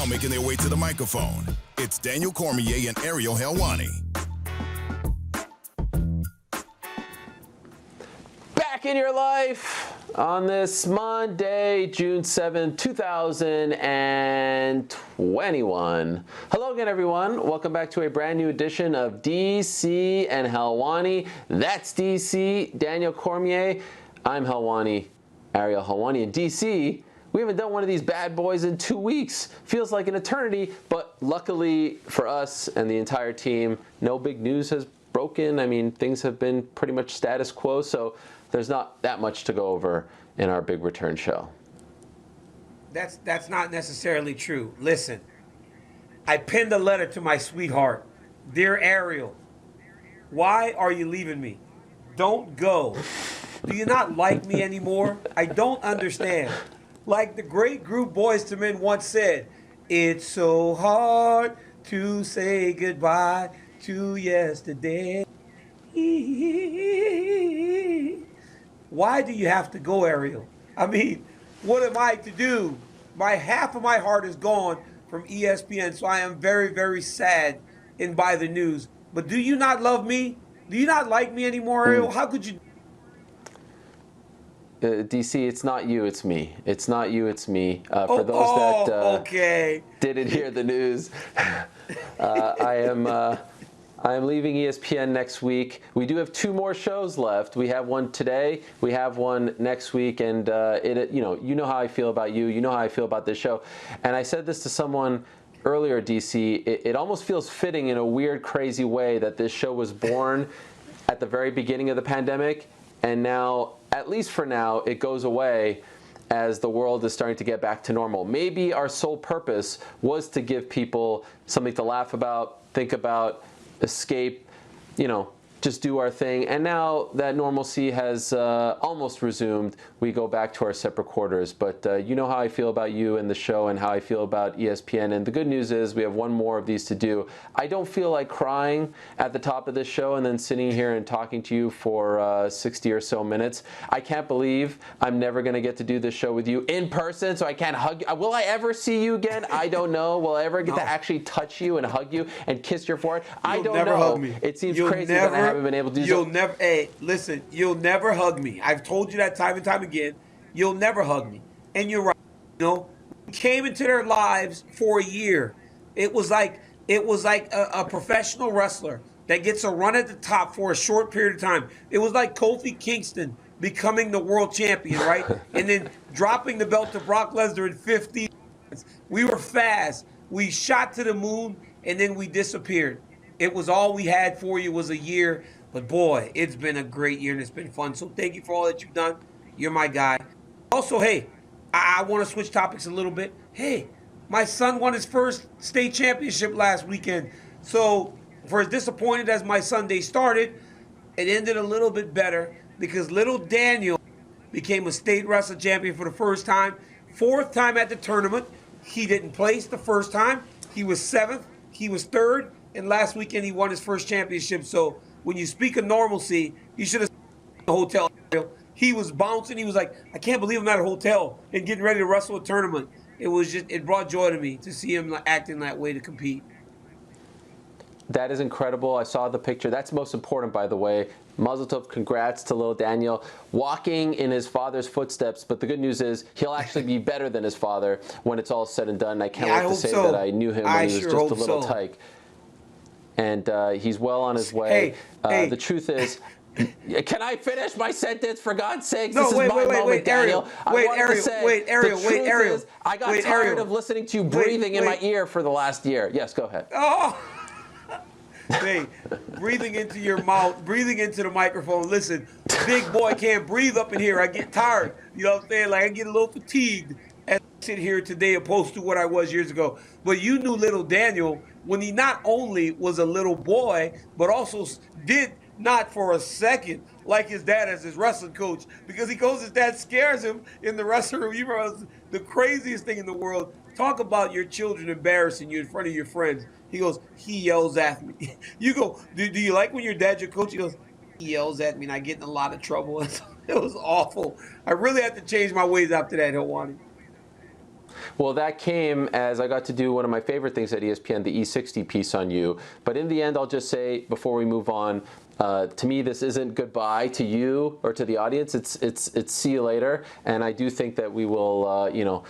making their way to the microphone, it's Daniel Cormier and Ariel Helwani. Back in your life on this Monday, June 7th, 2021. Hello again, everyone. Welcome back to a brand new edition of DC and Helwani. That's DC, Daniel Cormier. I'm Helwani, Ariel Helwani. In DC, we haven't done one of these bad boys in 2 weeks. Feels like an eternity, but luckily for us and the entire team, no big news has broken. I mean, things have been pretty much status quo, so there's not that much to go over in our big return show. That's not necessarily true. Listen, I penned a letter to my sweetheart. Dear Ariel, why are you leaving me? Don't go. Do you not like me anymore? I don't understand. Like the great group Boyz II Men once said, it's so hard to say goodbye to yesterday. Why do you have to go, Ariel? I mean, what am I to do? Half of my heart is gone from ESPN, so I am very, very sad and by the news. But do you not love me? Do you not like me anymore, Ariel? How could you? DC, it's not you, it's me. It's not you, it's me. For those that didn't hear the news, I am leaving ESPN next week. We do have 2 more shows left. We have one today. We have one next week, and you know how I feel about you. You know how I feel about this show. And I said this to someone earlier, DC. It almost feels fitting in a weird, crazy way that this show was born at the very beginning of the pandemic, and now, at least for now, it goes away as the world is starting to get back to normal. Maybe our sole purpose was to give people something to laugh about, think about, escape, just do our thing. And now that normalcy has almost resumed, we go back to our separate quarters. But you know how I feel about you and the show and how I feel about ESPN. And the good news is we have one more of these to do. I don't feel like crying at the top of this show and then sitting here and talking to you for 60 or so minutes. I can't believe I'm never going to get to do this show with you in person, so I can't hug you. Will I ever see you again? I don't know. Will I ever get to actually touch you and hug you and kiss your forehead? I don't know. Hug me. It seems crazy that I haven't been able to do so. Listen, you'll never hug me. I've told you that time and time again. You'll never hug me. And you're right. We came into their lives for a year. It was like a professional wrestler that gets a run at the top for a short period of time. It was like Kofi Kingston becoming the world champion, right? And then dropping the belt to Brock Lesnar in 15 minutes. We were fast. We shot to the moon, and then we disappeared. It was all we had for you was a year. But boy, it's been a great year and it's been fun. So thank you for all that you've done. You're my guy. Also, hey, I want to switch topics a little bit. Hey, my son won his first state championship last weekend. So for as disappointed as my Sunday started, it ended a little bit better because little Daniel became a state wrestling champion for the first time. 4th time at the tournament. He didn't place the first time. He was 7th. He was 3rd. And last weekend he won his first championship. So when you speak of normalcy, you should have seen the hotel. He was bouncing. He was like, I can't believe I'm at a hotel and getting ready to wrestle a tournament. It brought joy to me to see him acting that way to compete. That is incredible. I saw the picture. That's most important, by the way. Mazel tov, congrats to little Daniel, walking in his father's footsteps. But the good news is he'll actually be better than his father when it's all said and done. I can't wait to say that I knew him when he was just a little tyke. And he's well on his way. Hey. The truth is, can I finish my sentence, for God's sakes? No, this is my moment, Daniel. Ariel. I got tired of listening to you breathing in my ear for the last year. Yes, go ahead. Oh. Hey, breathing into your mouth, breathing into the microphone. Listen, big boy can't breathe up in here. I get tired. You know what I'm saying? Like, I get a little fatigued as I sit here today opposed to what I was years ago. But you knew little Daniel when he not only was a little boy, but also did not for a second like his dad as his wrestling coach, because he goes, his dad scares him in the wrestling room. You remember the craziest thing in the world. Talk about your children embarrassing you in front of your friends. He goes, he yells at me. You go, do you like when your dad's your coach? He goes, he yells at me and I get in a lot of trouble. It was awful. I really had to change my ways after that, Helwani. Well, that came as I got to do one of my favorite things at ESPN, the E60 piece on you. But in the end, I'll just say, before we move on, to me, this isn't goodbye to you or to the audience. It's see you later. And I do think that we will,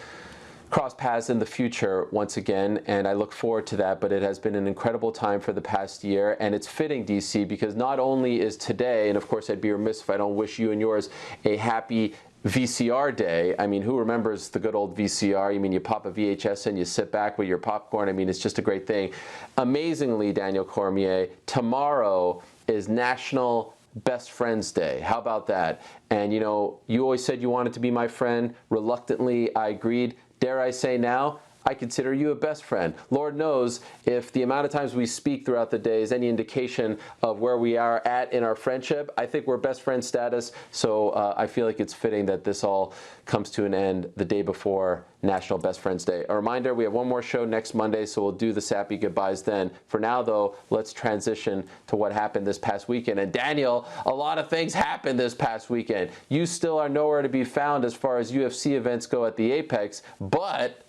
cross paths in the future once again, and I look forward to that. But it has been an incredible time for the past year, and it's fitting, DC, because not only is today, and of course I'd be remiss if I don't wish you and yours a happy VCR day. I mean, who remembers the good old VCR? You mean you pop a VHS and you sit back with your popcorn? I mean, it's just a great thing. Amazingly, Daniel Cormier, tomorrow is National Best Friends Day. How about that? And you always said you wanted to be my friend. Reluctantly, I agreed. Dare I say now, I consider you a best friend. Lord knows if the amount of times we speak throughout the day is any indication of where we are at in our friendship, I think we're best friend status. So I feel like it's fitting that this all comes to an end the day before National Best Friends Day. A reminder, we have one more show next Monday, so we'll do the sappy goodbyes then. For now, though, let's transition to what happened this past weekend. And Daniel, a lot of things happened this past weekend. You still are nowhere to be found as far as UFC events go at the Apex, but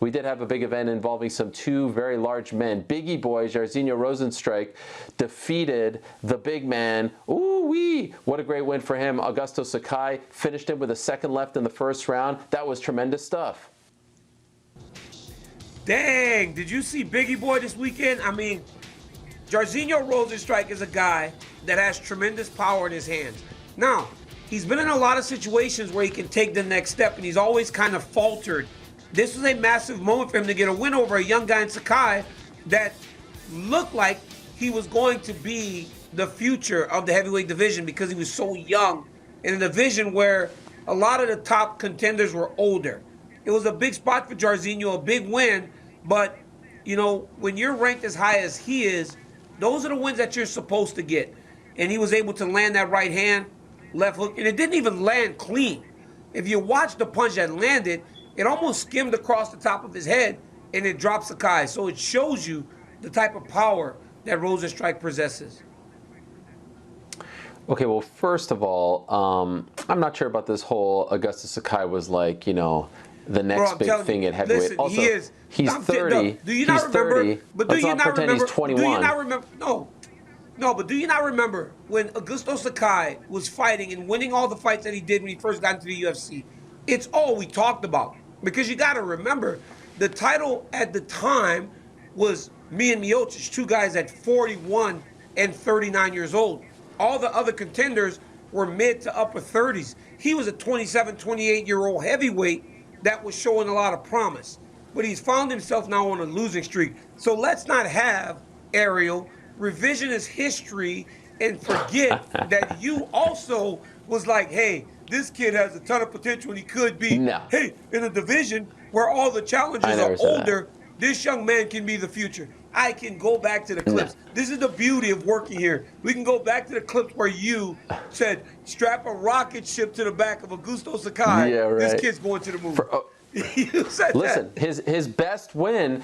we did have a big event involving some two very large men. Bigi Boy, Jairzinho Rozenstruik, defeated the big man. Ooh-wee! What a great win for him. Augusto Sakai finished him with a second left in the first round. That was tremendous stuff. Dang, did you see Bigi Boy this weekend? I mean, Jairzinho Rozenstruik is a guy that has tremendous power in his hands. Now, he's been in a lot of situations where he can take the next step, and he's always kind of faltered. This was a massive moment for him to get a win over a young guy in Sakai that looked like he was going to be the future of the heavyweight division because he was so young in a division where a lot of the top contenders were older. It was a big spot for Jairzinho, a big win, but when you're ranked as high as he is, those are the wins that you're supposed to get. And he was able to land that right hand, left hook, and it didn't even land clean. If you watch the punch that landed, it almost skimmed across the top of his head, and it dropped Sakai. So it shows you the type of power that Rozenstruik possesses. Okay, well, first of all, I'm not sure about this whole Augusto Sakai was like, the next big thing at heavyweight. Listen, also, he's 30. Do you not remember? 30. But do you not remember? He's 21. Do you not remember? No, but do you not remember when Augusto Sakai was fighting and winning all the fights that he did when he first got into the UFC? It's all we talked about. Because you got to remember, the title at the time was me and Miocic, two guys at 41 and 39 years old. All the other contenders were mid to upper 30s. He was a 27, 28-year-old heavyweight that was showing a lot of promise. But he's found himself now on a losing streak. So let's not have, Ariel, revisionist history and forget that you also was like, hey, this kid has a ton of potential and he could be, hey, in a division where all the challengers are older, this young man can be the future. I can go back to the clips. This is the beauty of working here. We can go back to the clips where you said, strap a rocket ship to the back of Augusto Sakai. Yeah, right. This kid's going to the moon. You said Listen, that. his best win,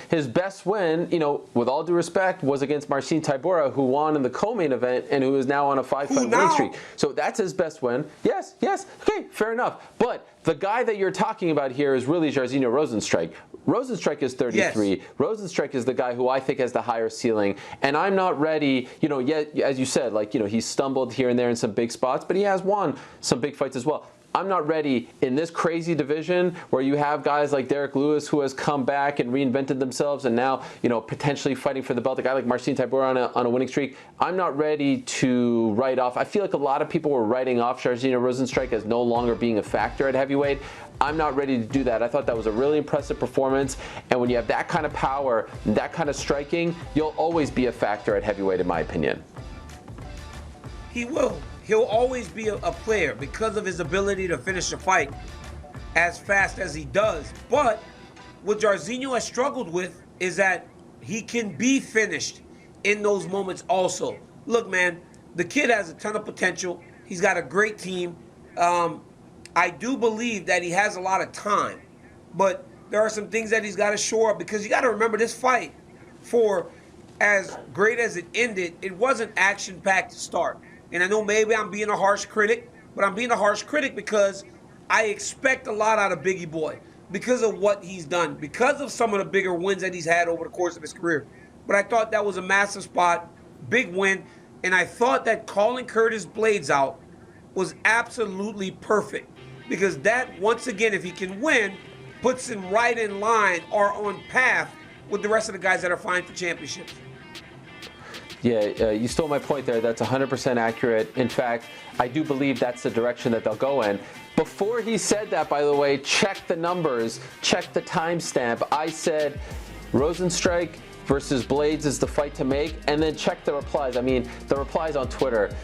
with all due respect, was against Marcin Tybura, who won in the co-main event and who is now on a 5-fight winning streak. So that's his best win. Yes, okay, fair enough. But the guy that you're talking about here is really Jairzinho Rozenstruik. Rozenstruik is 33. Yes. Rozenstruik is the guy who I think has the higher ceiling. And I'm not ready, yet, as you said, he stumbled here and there in some big spots, but he has won some big fights as well. I'm not ready in this crazy division where you have guys like Derek Lewis who has come back and reinvented themselves and now, potentially fighting for the belt. A guy like Marcin Tybura on a winning streak. I'm not ready to write off. I feel like a lot of people were writing off Jairzinho Rozenstruik as no longer being a factor at heavyweight. I'm not ready to do that. I thought that was a really impressive performance. And when you have that kind of power, that kind of striking, you'll always be a factor at heavyweight, in my opinion. He will. He'll always be a player because of his ability to finish a fight as fast as he does. But what Jairzinho has struggled with is that he can be finished in those moments also. Look, man, the kid has a ton of potential. He's got a great team. I do believe that he has a lot of time. But there are some things that he's got to shore up because you got to remember this fight, for as great as it ended, it wasn't action-packed to start. And I know maybe I'm being a harsh critic, but I'm being a harsh critic because I expect a lot out of Bigi Boy. because of what he's done, because of some of the bigger wins that he's had over the course of his career. But I thought that was a massive spot, big win, and I thought that calling Curtis Blades out was absolutely perfect, because that, once again, if he can win, puts him right in line or on path with the rest of the guys that are vying for championships. Yeah, you stole my point there. That's 100% accurate. In fact, I do believe that's the direction that they'll go in. Before he said that, by the way, check the numbers, check the timestamp. I said Rozenstruik versus Blades is the fight to make, and then check the replies. I mean, the replies on Twitter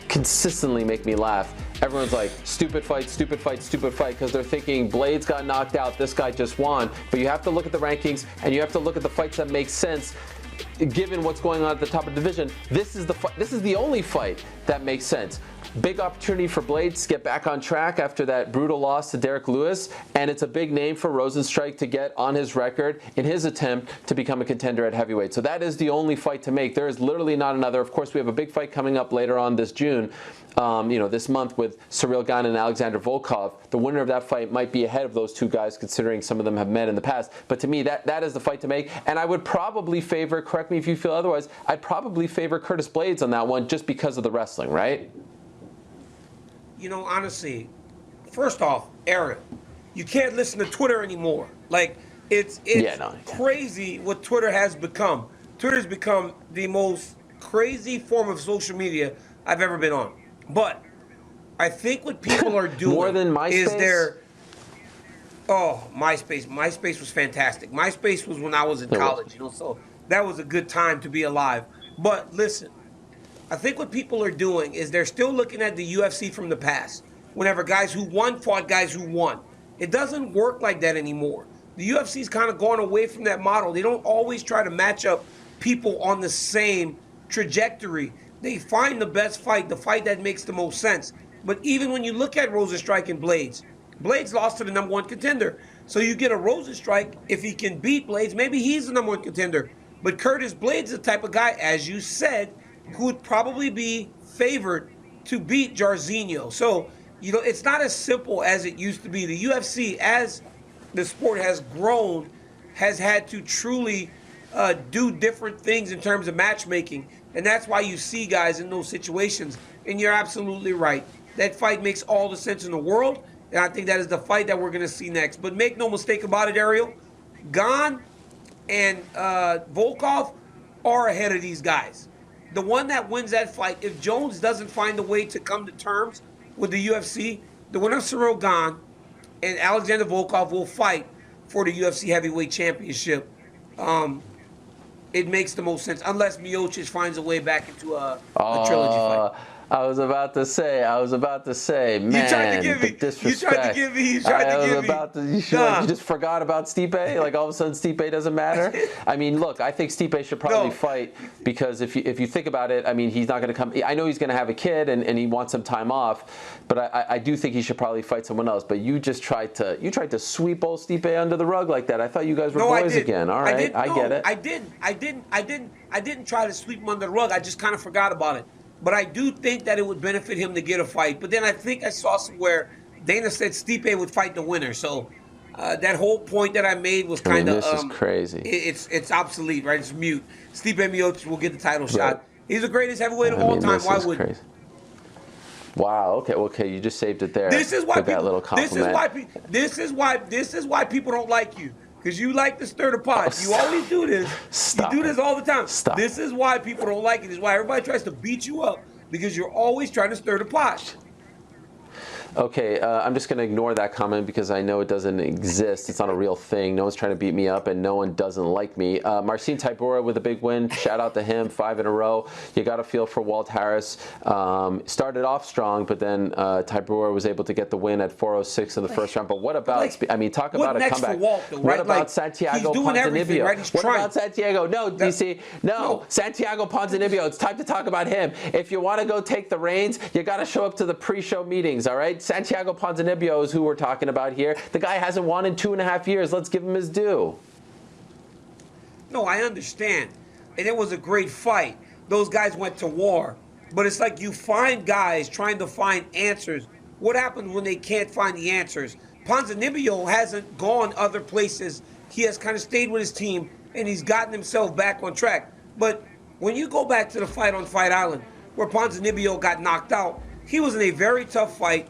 consistently make me laugh. Everyone's like, stupid fight, stupid fight, stupid fight, because they're thinking Blades got knocked out, this guy just won. But you have to look at the rankings, and you have to look at the fights that make sense. Given what's going on at the top of the division, this is the only fight that makes sense. Big opportunity for Blades to get back on track after that brutal loss to Derek Lewis, and it's a big name for Rozenstruik to get on his record in his attempt to become a contender at heavyweight. So that is the only fight to make. There is literally not another. Of course, we have a big fight coming up later on this June, this month with Ciryl Gane and Alexander Volkov. The winner of that fight might be ahead of those two guys, considering some of them have met in the past. But to me, that is the fight to make. And I would probably favor, correct me if you feel otherwise, I'd probably favor Curtis Blades on that one just because of the wrestling, right? You know, honestly, first off, Ariel, you can't listen to Twitter anymore. Like, it's crazy what Twitter has become. Twitter's become the most crazy form of social media I've ever been on. But I think what people are doing more than MySpace? MySpace. MySpace was fantastic. MySpace was when I was in college, so that was a good time to be alive. But listen, I think what people are doing is they're still looking at the UFC from the past, whenever guys who won fought guys who won. It doesn't work like that anymore. The UFC's kind of gone away from that model. They don't always try to match up people on the same trajectory. They find the best fight, the fight that makes the most sense. But even when you look at Rozenstruik and Blades, Blades lost to the number one contender. So you get a Rozenstruik, if he can beat Blades, maybe he's the number one contender. But Curtis Blades is the type of guy, as you said, who would probably be favored to beat Jairzinho. So, it's not as simple as it used to be. The UFC, as the sport has grown, has had to truly do different things in terms of matchmaking. And that's why you see guys in those situations. And you're absolutely right. That fight makes all the sense in the world. And I think that is the fight that we're going to see next. But make no mistake about it, Ariel. Gane and Volkov are ahead of these guys. The one that wins that fight, if Jones doesn't find a way to come to terms with the UFC, the winner of Ciryl Gane and Alexander Volkov will fight for the UFC Heavyweight Championship. It makes the most sense, unless Miocic finds a way back into a trilogy fight. I was about to say, man, you tried to give me. disrespect. You just forgot about Stipe? Like, all of a sudden Stipe doesn't matter? I mean, look, I think Stipe should probably fight, because if you think about it, I mean, he's not going to come. I know he's going to have a kid and he wants some time off, but I do think he should probably fight someone else. But you just tried to sweep old Stipe under the rug like that. I thought you guys were boys again. All right, I get it. I didn't try to sweep him under the rug. I just kind of forgot about it. But I do think that it would benefit him to get a fight. But then I think I saw somewhere Dana said Stipe would fight the winner. So that whole point that I made was kind of this is crazy. It's obsolete, right? It's mute. Stipe Miocic will get the title shot. He's the greatest heavyweight of all time. Why would? Crazy. Wow. Okay. You just saved it there. This is why that little compliment. This is why people don't like you. Because you like to stir the pot. You always do this. Stop you do this all the time. Stop. This is why people don't like it. This is why everybody tries to beat you up. Because you're always trying to stir the pot. Okay, I'm just going to ignore that comment because I know it doesn't exist. It's not a real thing. No one's trying to beat me up, and no one doesn't like me. Marcin Tybura with a big win. Shout out to him, 5 in a row. You got to feel for Walt Harris. Started off strong, but then Tybura was able to get the win at 4:06 in the first round. But what about, talk about a comeback. Walt, though, right? What about Santiago Ponzinibbio? Right? He's what trying. about Santiago? No, DC. No, Santiago Ponzinibbio. It's time to talk about him. If you want to go take the reins, you got to show up to the pre-show meetings, all right? Santiago Ponzinibbio is who we're talking about here. The guy hasn't won in 2.5 years. Let's give him his due. No, I understand. And it was a great fight. Those guys went to war. But it's like you find guys trying to find answers. What happens when they can't find the answers? Ponzinibbio hasn't gone other places. He has kind of stayed with his team, and he's gotten himself back on track. But when you go back to the fight on Fight Island, where Ponzinibbio got knocked out, he was in a very tough fight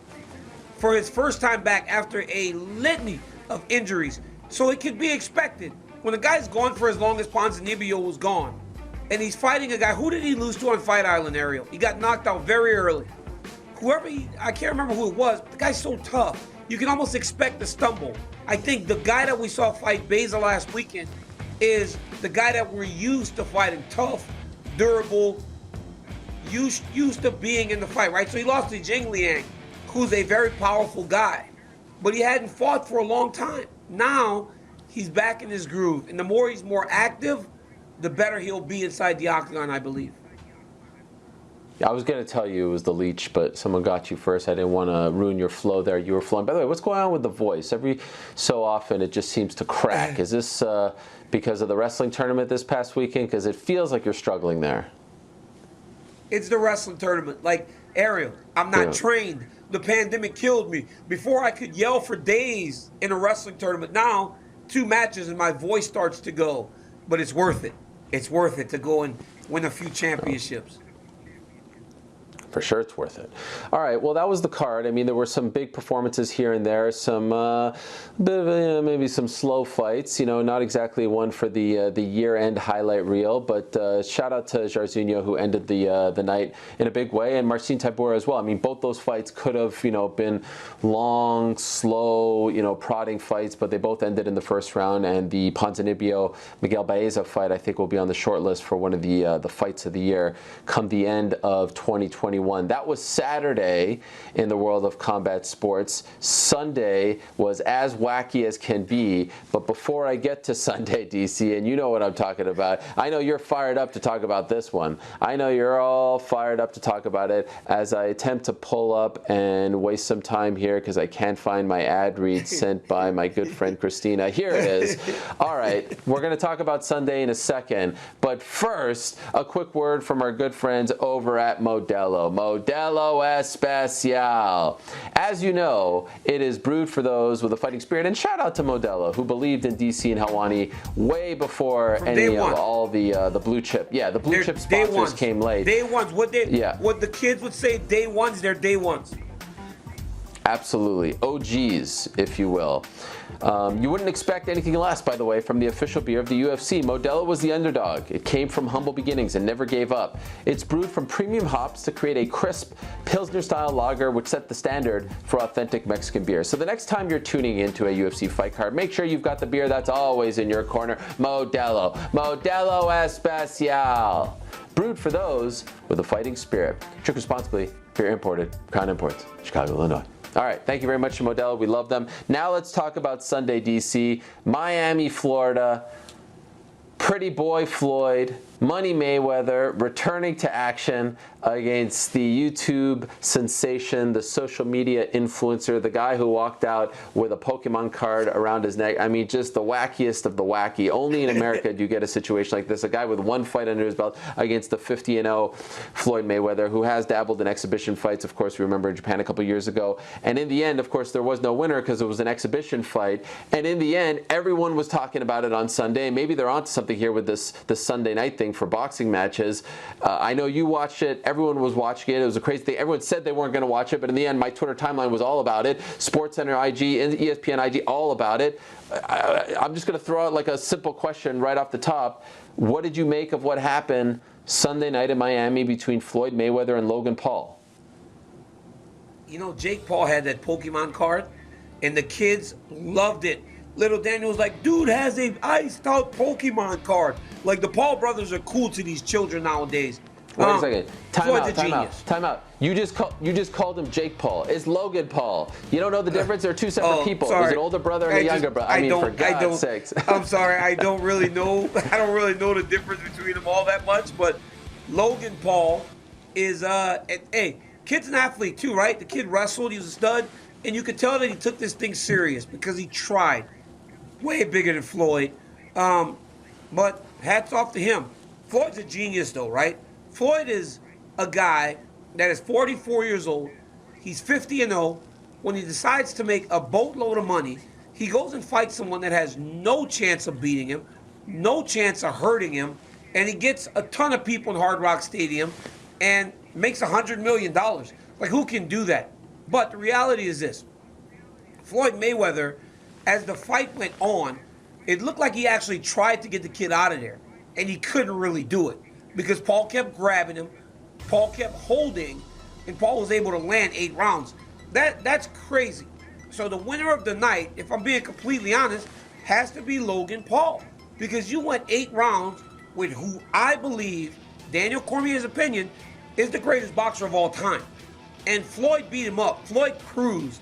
for his first time back after a litany of injuries. So it could be expected. When a guy's gone for as long as Ponzinibbio was gone, and he's fighting a guy, who did he lose to on Fight Island, Ariel? He got knocked out very early. I can't remember who it was, but the guy's so tough. You can almost expect to stumble. I think the guy that we saw fight Beza last weekend is the guy that we're used to fighting, tough, durable, used to being in the fight, right? So he lost to Jing Liang, who's a very powerful guy, but he hadn't fought for a long time. Now he's back in his groove, and the more he's more active, the better he'll be inside the octagon, I believe. I was going to tell you it was the leech, but someone got you first. I didn't want to ruin your flow there. You were flowing. By the way, what's going on with the voice? Every so often it just seems to crack. Is this because of the wrestling tournament this past weekend? Because it feels like you're struggling there. It's the wrestling tournament. Like, Ariel, I'm not trained. The pandemic killed me. Before I could yell for days in a wrestling tournament. Now, 2 matches and my voice starts to go. But it's worth it. It's worth it to go and win a few championships. For sure it's worth it. All right, well, that was the card. I mean, there were some big performances here and there, some bit of maybe some slow fights, not exactly one for the year-end highlight reel, but shout out to Jairzinho, who ended the night in a big way, and Marcin Tybura as well. I mean, both those fights could have, been long, slow, prodding fights, but they both ended in the first round, and the Ponzinibbio-Miguel Baeza fight, I think, will be on the short list for one of the fights of the year come the end of 2021. That was Saturday in the world of combat sports. Sunday was as wacky as can be. But before I get to Sunday, DC, and you know what I'm talking about, I know you're fired up to talk about this one. I know you're all fired up to talk about it as I attempt to pull up and waste some time here because I can't find my ad read sent by my good friend Christina. Here it is. All right, we're going to talk about Sunday in a second. But first, a quick word from our good friends over at Modelo. Modelo Especial. As you know, it is brewed for those with a fighting spirit. And shout out to Modelo, who believed in DC and Helwani way before any of all the blue chip. Yeah, the blue chip sponsors came late. Day ones. What the kids would say, day ones, they're day ones. Absolutely. OGs, if you will. You wouldn't expect anything less, by the way, from the official beer of the UFC. Modelo was the underdog. It came from humble beginnings and never gave up. It's brewed from premium hops to create a crisp Pilsner-style lager, which set the standard for authentic Mexican beer. So the next time you're tuning into a UFC fight card, make sure you've got the beer that's always in your corner. Modelo. Modelo Especial. Brewed for those with a fighting spirit. Drink responsibly. Beer imported. Crown Imports. Chicago, Illinois. All right, thank you very much to Modelo. We love them. Now let's talk about Sunday, DC. Miami, Florida. Pretty boy Floyd, Money Mayweather, returning to action against the YouTube sensation, the social media influencer, the guy who walked out with a Pokemon card around his neck. I mean, just the wackiest of the wacky. Only in America do you get a situation like this. A guy with one fight under his belt against the 50-0 Floyd Mayweather, who has dabbled in exhibition fights. Of course, we remember in Japan a couple years ago. And in the end, of course, there was no winner because it was an exhibition fight. And in the end, everyone was talking about it on Sunday. Maybe they're onto something here with this Sunday night thing for boxing matches. I know you watched it. Everyone was watching it. It was a crazy thing. Everyone said they weren't going to watch it, but in the end, my Twitter timeline was all about it. SportsCenter IG, and ESPN IG, all about it. I'm just going to throw out like a simple question right off the top. What did you make of what happened Sunday night in Miami between Floyd Mayweather and Logan Paul? Jake Paul had that Pokemon card, and the kids loved it. Little Daniel was like, dude has a iced out Pokemon card. Like, the Paul brothers are cool to these children nowadays. Wait a second. Time out. You just called him Jake Paul. It's Logan Paul. You don't know the difference? They're two separate people. Sorry. There's an older brother and a younger brother. For God's sakes. I'm sorry. I don't really know. I don't really know the difference between them all that much. But Logan Paul is hey, kid's an athlete too, right? The kid wrestled. He was a stud, and you could tell that he took this thing serious because he tried. Way bigger than Floyd. But hats off to him. Floyd's a genius, though, right? Floyd is a guy that is 44 years old. He's 50-0. when he decides to make a boatload of money, he goes and fights someone that has no chance of beating him, no chance of hurting him, and he gets a ton of people in Hard Rock Stadium and makes $100 million. Like, who can do that? But the reality is this. Floyd Mayweather, as the fight went on, it looked like he actually tried to get the kid out of there, and he couldn't really do it because Paul kept grabbing him, Paul kept holding, and Paul was able to land 8 rounds. That's crazy. So the winner of the night, if I'm being completely honest, has to be Logan Paul, because you went 8 rounds with who I believe, Daniel Cormier's opinion, is the greatest boxer of all time. And Floyd beat him up. Floyd cruised,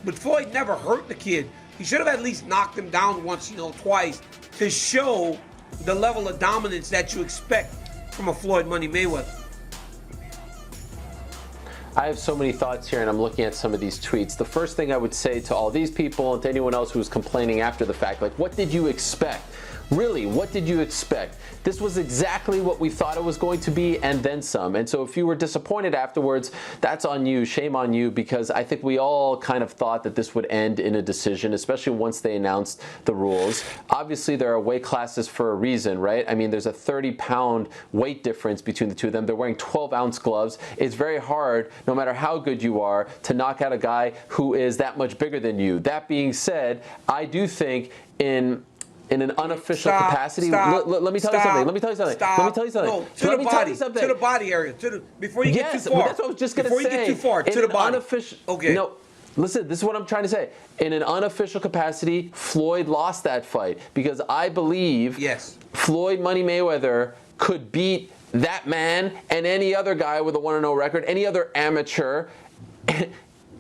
but Floyd never hurt the kid. He should have at least knocked him down once, twice, to show the level of dominance that you expect from a Floyd Money Mayweather. I have so many thoughts here, and I'm looking at some of these tweets. The first thing I would say to all these people and to anyone else who was complaining after the fact, like, what did you expect? Really, what did you expect? This was exactly what we thought it was going to be, and then some. And so if you were disappointed afterwards, that's on you, shame on you, because I think we all kind of thought that this would end in a decision, especially once they announced the rules. Obviously, there are weight classes for a reason, right? I mean, there's a 30-pound weight difference between the two of them. They're wearing 12-ounce gloves. It's very hard, no matter how good you are, to knock out a guy who is that much bigger than you. That being said, I do think in an unofficial capacity. Let me tell you something. Let me tell you something. Stop. Let me tell you something. No, to Let the me tell body. you something. To the body area. Before you get too far. But that's what I was just going to say. Before you get too far, to the body. Okay. No, listen, this is what I'm trying to say. In an unofficial capacity, Floyd lost that fight because I believe Floyd Money Mayweather could beat that man and any other guy with a 1-0 record, any other amateur,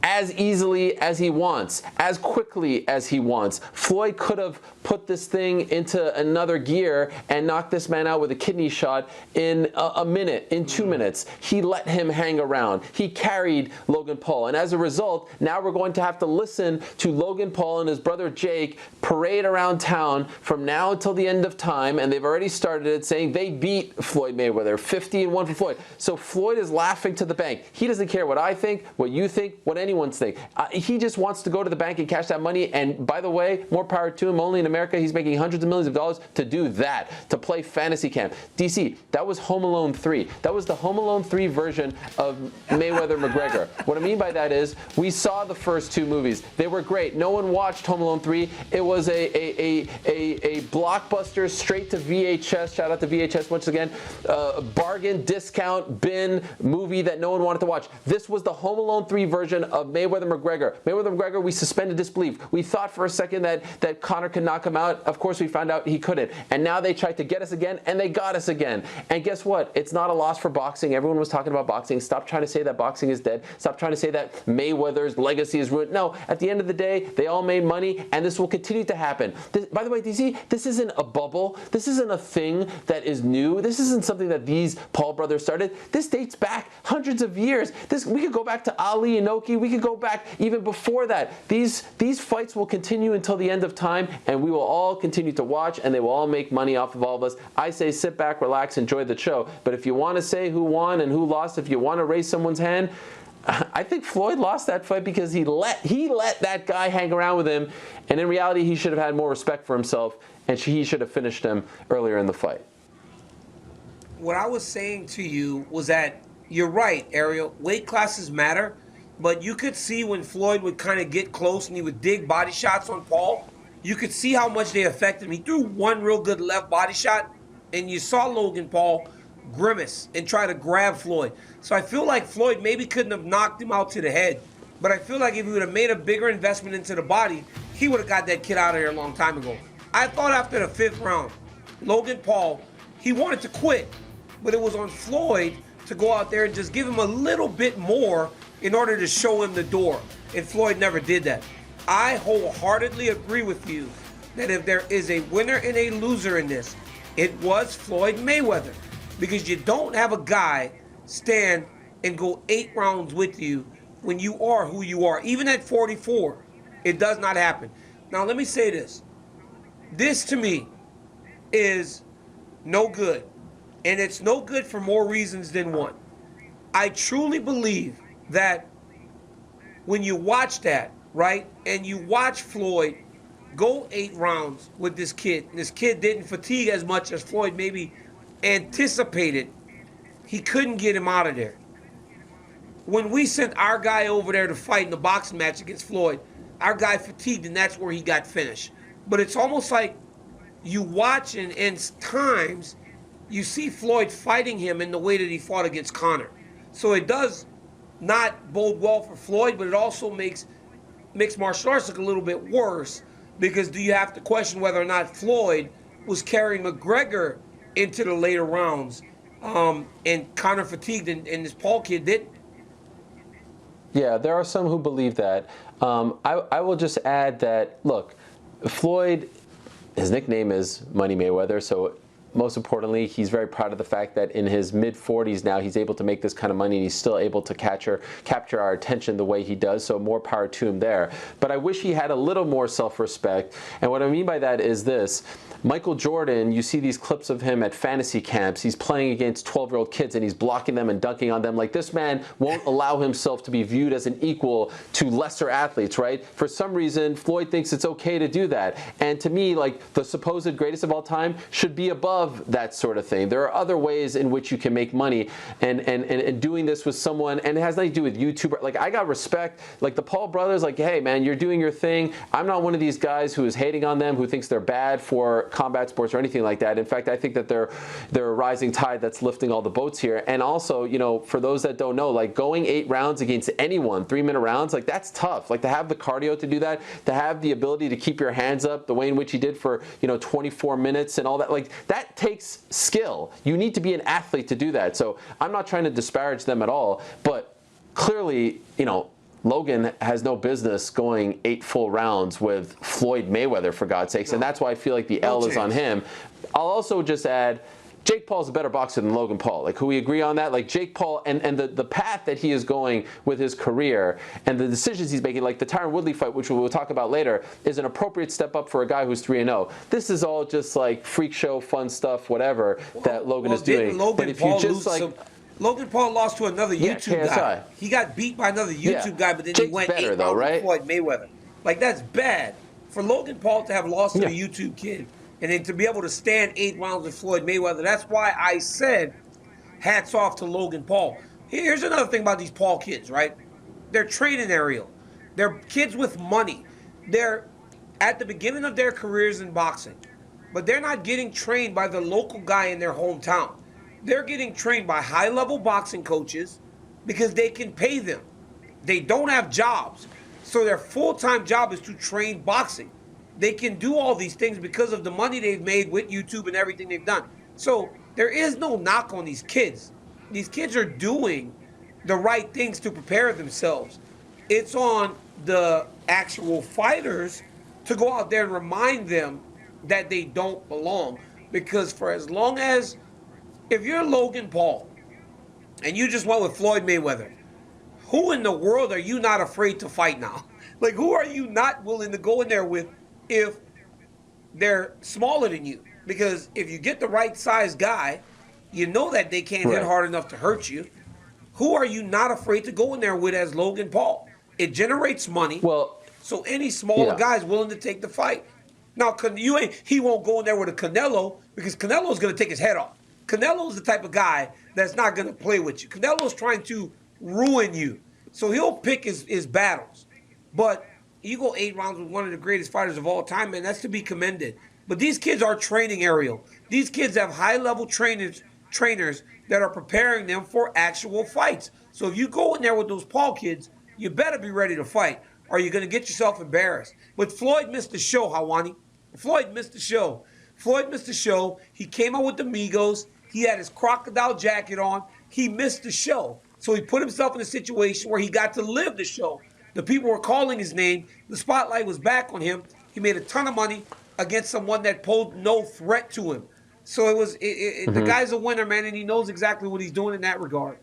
as easily as he wants, as quickly as he wants. Floyd could have put this thing into another gear and knocked this man out with a kidney shot in a minute, in 2 minutes. He let him hang around. He carried Logan Paul. And as a result, now we're going to have to listen to Logan Paul and his brother Jake parade around town from now until the end of time, and they've already started it, saying they beat Floyd Mayweather, 50-1 for Floyd. So Floyd is laughing to the bank. He doesn't care what I think, what you think, what anyone's think. He just wants to go to the bank and cash that money, and by the way, more power to him. Only in America, he's making hundreds of millions of dollars to do that, to play fantasy camp. DC, that was Home Alone 3. That was the Home Alone 3 version of Mayweather-McGregor. What I mean by that is, we saw the first 2 movies. They were great. No one watched Home Alone 3. It was a blockbuster straight to VHS. Shout out to VHS once again. Bargain, discount, bin movie that no one wanted to watch. This was the Home Alone 3 version of Mayweather-McGregor. Mayweather-McGregor, we suspended disbelief. We thought for a second that Conor could knock him out. Of course, we found out he couldn't. And now they tried to get us again, and they got us again. And guess what? It's not a loss for boxing. Everyone was talking about boxing. Stop trying to say that boxing is dead. Stop trying to say that Mayweather's legacy is ruined. No, at the end of the day, they all made money, and this will continue to happen. By the way, DC, this isn't a bubble. This isn't a thing that is new. This isn't something that these Paul brothers started. This dates back hundreds of years. We could go back to Ali, Inoki. We could go back even before that. These fights will continue until the end of time, and we will all continue to watch, and they will all make money off of all of us. I say sit back, relax, enjoy the show. But if you want to say who won and who lost, if you want to raise someone's hand, I think Floyd lost that fight because he let that guy hang around with him, and in reality, he should have had more respect for himself, and he should have finished him earlier in the fight. What I was saying to you was that you're right, Ariel. Weight classes matter, but you could see when Floyd would kind of get close and he would dig body shots on Paul, you could see how much they affected him. He threw one real good left body shot, and you saw Logan Paul grimace and try to grab Floyd. So I feel like Floyd maybe couldn't have knocked him out to the head, but I feel like if he would have made a bigger investment into the body, he would have got that kid out of here a long time ago. I thought after the 5th round, Logan Paul, he wanted to quit, but it was on Floyd to go out there and just give him a little bit more in order to show him the door, and Floyd never did that. I wholeheartedly agree with you that if there is a winner and a loser in this, it was Floyd Mayweather, because you don't have a guy stand and go 8 rounds with you when you are who you are. Even at 44, it does not happen. Now, let me say this. This, to me, is no good, and it's no good for more reasons than one. I truly believe that when you watch that, right, and you watch Floyd go 8 rounds with this kid, and this kid didn't fatigue as much as Floyd maybe anticipated, he couldn't get him out of there. When we sent our guy over there to fight in the boxing match against Floyd, our guy fatigued, and that's where he got finished. But it's almost like you watch, and times you see Floyd fighting him in the way that he fought against Conor. So it does not bode well for Floyd, but it also makes mixed martial arts look a little bit worse, because do you have to question whether or not Floyd was carrying McGregor into the later rounds, and Conor fatigued, and this Paul kid didn't. Yeah, there are some who believe that. I will just add that, look, Floyd, his nickname is Money Mayweather, so most importantly, he's very proud of the fact that in his mid-40s now, he's able to make this kind of money, and he's still able to capture our attention the way he does, so more power to him there. But I wish he had a little more self-respect, and what I mean by that is this. Michael Jordan, you see these clips of him at fantasy camps. He's playing against 12-year-old kids, and he's blocking them and dunking on them. Like, this man won't allow himself to be viewed as an equal to lesser athletes, right? For some reason, Floyd thinks it's okay to do that. And to me, like, the supposed greatest of all time should be above that sort of thing. There are other ways in which you can make money, and doing this with someone, and it has nothing to do with YouTuber. Like, I got respect. Like, the Paul brothers, like, hey, man, you're doing your thing. I'm not one of these guys who is hating on them, who thinks they're bad for combat sports or anything like that. In fact, I think that they're a rising tide that's lifting all the boats here. And also, you know, for those that don't know, like, going 8 rounds against anyone, 3-minute rounds, like, that's tough. Like, to have the cardio to do that, to have the ability to keep your hands up the way in which he did for, you know, 24 minutes and all that, like, that takes skill. You need to be an athlete to do that. So I'm not trying to disparage them at all, but clearly, you know, Logan has no business going 8 full rounds with Floyd Mayweather, for God's sakes, and that's why I feel like the L is on him. I'll also just add, Jake Paul's a better boxer than Logan Paul. Like, who we agree on that? Like, Jake Paul and the path that he is going with his career and the decisions he's making, like the Tyron Woodley fight, which we'll talk about later, is an appropriate step up for a guy who's 3-0. This is all just like freak show, fun stuff, whatever that Logan is doing. But if you just like, Logan Paul lost to another YouTube guy. He got beat by another YouTube guy, but then he went 8 rounds with Floyd Mayweather. Like, that's bad for Logan Paul to have lost to a YouTube kid, and then to be able to stand 8 rounds with Floyd Mayweather. That's why I said hats off to Logan Paul. Here's another thing about these Paul kids, right? They're training Ariel. They're kids with money. They're at the beginning of their careers in boxing, but they're not getting trained by the local guy in their hometown. They're getting trained by high-level boxing coaches because they can pay them. They don't have jobs, so their full-time job is to train boxing. They can do all these things because of the money they've made with YouTube and everything they've done. So there is no knock on these kids. These kids are doing the right things to prepare themselves. It's on the actual fighters to go out there and remind them that they don't belong. Because for as long as, if you're Logan Paul and you just went with Floyd Mayweather, who in the world are you not afraid to fight now? Like, who are you not willing to go in there with if they're smaller than you? Because if you get the right size guy, you know that they can't hit hard enough to hurt you. Who are you not afraid to go in there with as Logan Paul? It generates money. Well, so any smaller guy is willing to take the fight. Now, he won't go in there with a Canelo, because Canelo's going to take his head off. Canelo's the type of guy that's not going to play with you. Canelo's trying to ruin you. So he'll pick his battles. But you go 8 rounds with one of the greatest fighters of all time, man, that's to be commended. But these kids are training Ariel. These kids have high-level trainers that are preparing them for actual fights. So if you go in there with those Paul kids, you better be ready to fight, or you're going to get yourself embarrassed. But Floyd missed the show, Helwani. Floyd missed the show. Floyd missed the show. He came out with the Migos. He had his crocodile jacket on. He missed the show. So he put himself in a situation where he got to live the show. The people were calling his name. The spotlight was back on him. He made a ton of money against someone that posed no threat to him. So the guy's a winner, man, and he knows exactly what he's doing in that regard.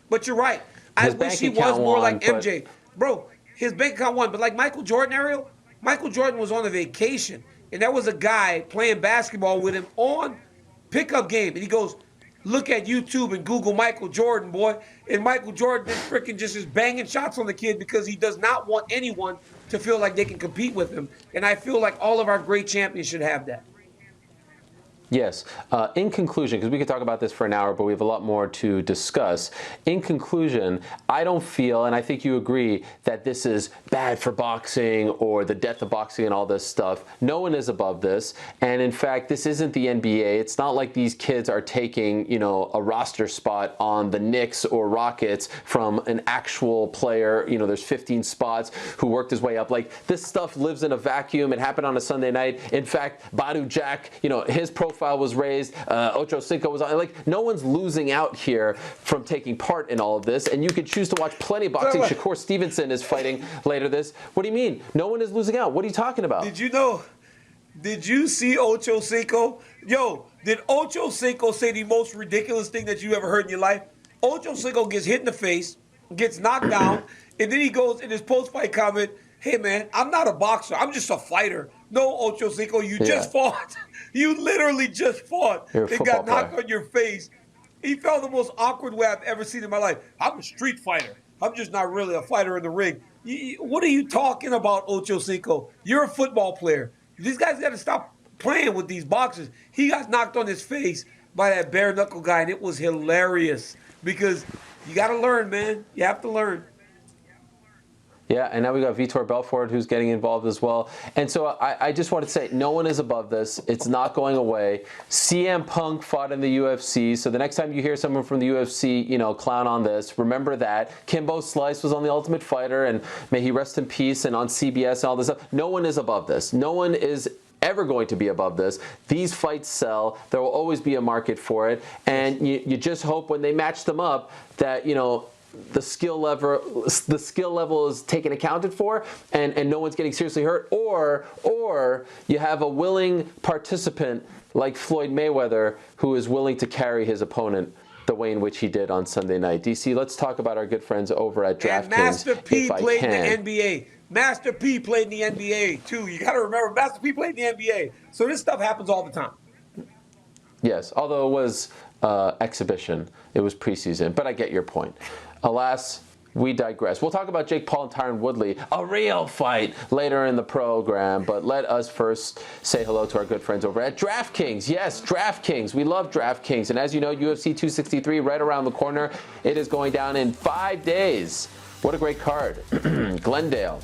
But you're right. I wish he was more like MJ. Bro, his bank account won. But like Michael Jordan, Ariel, Michael Jordan was on a vacation, and there was a guy playing basketball with him on pickup game. And he goes, Look at YouTube and Google Michael Jordan, boy. And Michael Jordan freaking just is banging shots on the kid because he does not want anyone to feel like they can compete with him. And I feel like all of our great champions should have that. Yes. In conclusion, because we could talk about this for an hour, but we have a lot more to discuss. In conclusion, I don't feel, and I think you agree, that this is bad for boxing or the death of boxing and all this stuff. No one is above this. And in fact, this isn't the NBA. It's not like these kids are taking, a roster spot on the Knicks or Rockets from an actual player. There's 15 spots who worked his way up. Like, this stuff lives in a vacuum. It happened on a Sunday night. In fact, Badu Jack, his profile was raised. Ocho Cinco was on. Like, no one's losing out here from taking part in all of this. And you could choose to watch plenty of boxing. Shakur Stevenson is fighting later this. What do you mean? No one is losing out. What are you talking about? Did you see Ocho Cinco? Yo, did Ocho Cinco say the most ridiculous thing that you ever heard in your life? Ocho Cinco gets hit in the face, gets knocked down, and then he goes in his post-fight comment, hey, man, I'm not a boxer. I'm just a fighter. No, Ocho Cinco, you just fought. You literally just fought and got knocked on your face. He felt the most awkward way I've ever seen in my life. I'm a street fighter. I'm just not really a fighter in the ring. What are you talking about, Ocho Cinco? You're a football player. These guys got to stop playing with these boxers. He got knocked on his face by that bare knuckle guy, and it was hilarious because you got to learn, man. You have to learn. Yeah, and now we got Vitor Belfort who's getting involved as well. And so I just want to say, no one is above this. It's not going away. CM Punk fought in the UFC, so the next time you hear someone from the UFC, clown on this, remember that. Kimbo Slice was on The Ultimate Fighter, and may he rest in peace, and on CBS and all this stuff. No one is above this. No one is ever going to be above this. These fights sell. There will always be a market for it. And you just hope when they match them up that, the skill level is taken accounted for, and no one's getting seriously hurt, or you have a willing participant like Floyd Mayweather who is willing to carry his opponent the way in which he did on Sunday night. DC, let's talk about our good friends over at DraftKings. And Master P played in the NBA. Master P played in the NBA too. You got to remember, Master P played in the NBA. So this stuff happens all the time. Yes, although it was exhibition. It was preseason, but I get your point. Alas, we digress. We'll talk about Jake Paul and Tyron Woodley, a real fight, later in the program. But let us first say hello to our good friends over at DraftKings. Yes, DraftKings. We love DraftKings. And as you know, UFC 263 right around the corner. It is going down in 5 days. What a great card. Glendale.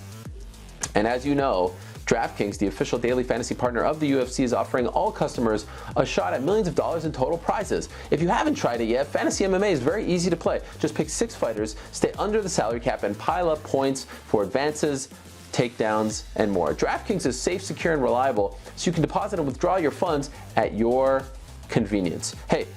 And as you know, DraftKings, the official daily fantasy partner of the UFC, is offering all customers a shot at millions of dollars in total prizes. If you haven't tried it yet, Fantasy MMA is very easy to play. Just pick 6 fighters, stay under the salary cap, and pile up points for advances, takedowns, and more. DraftKings is safe, secure, and reliable, so you can deposit and withdraw your funds at your convenience. Hey,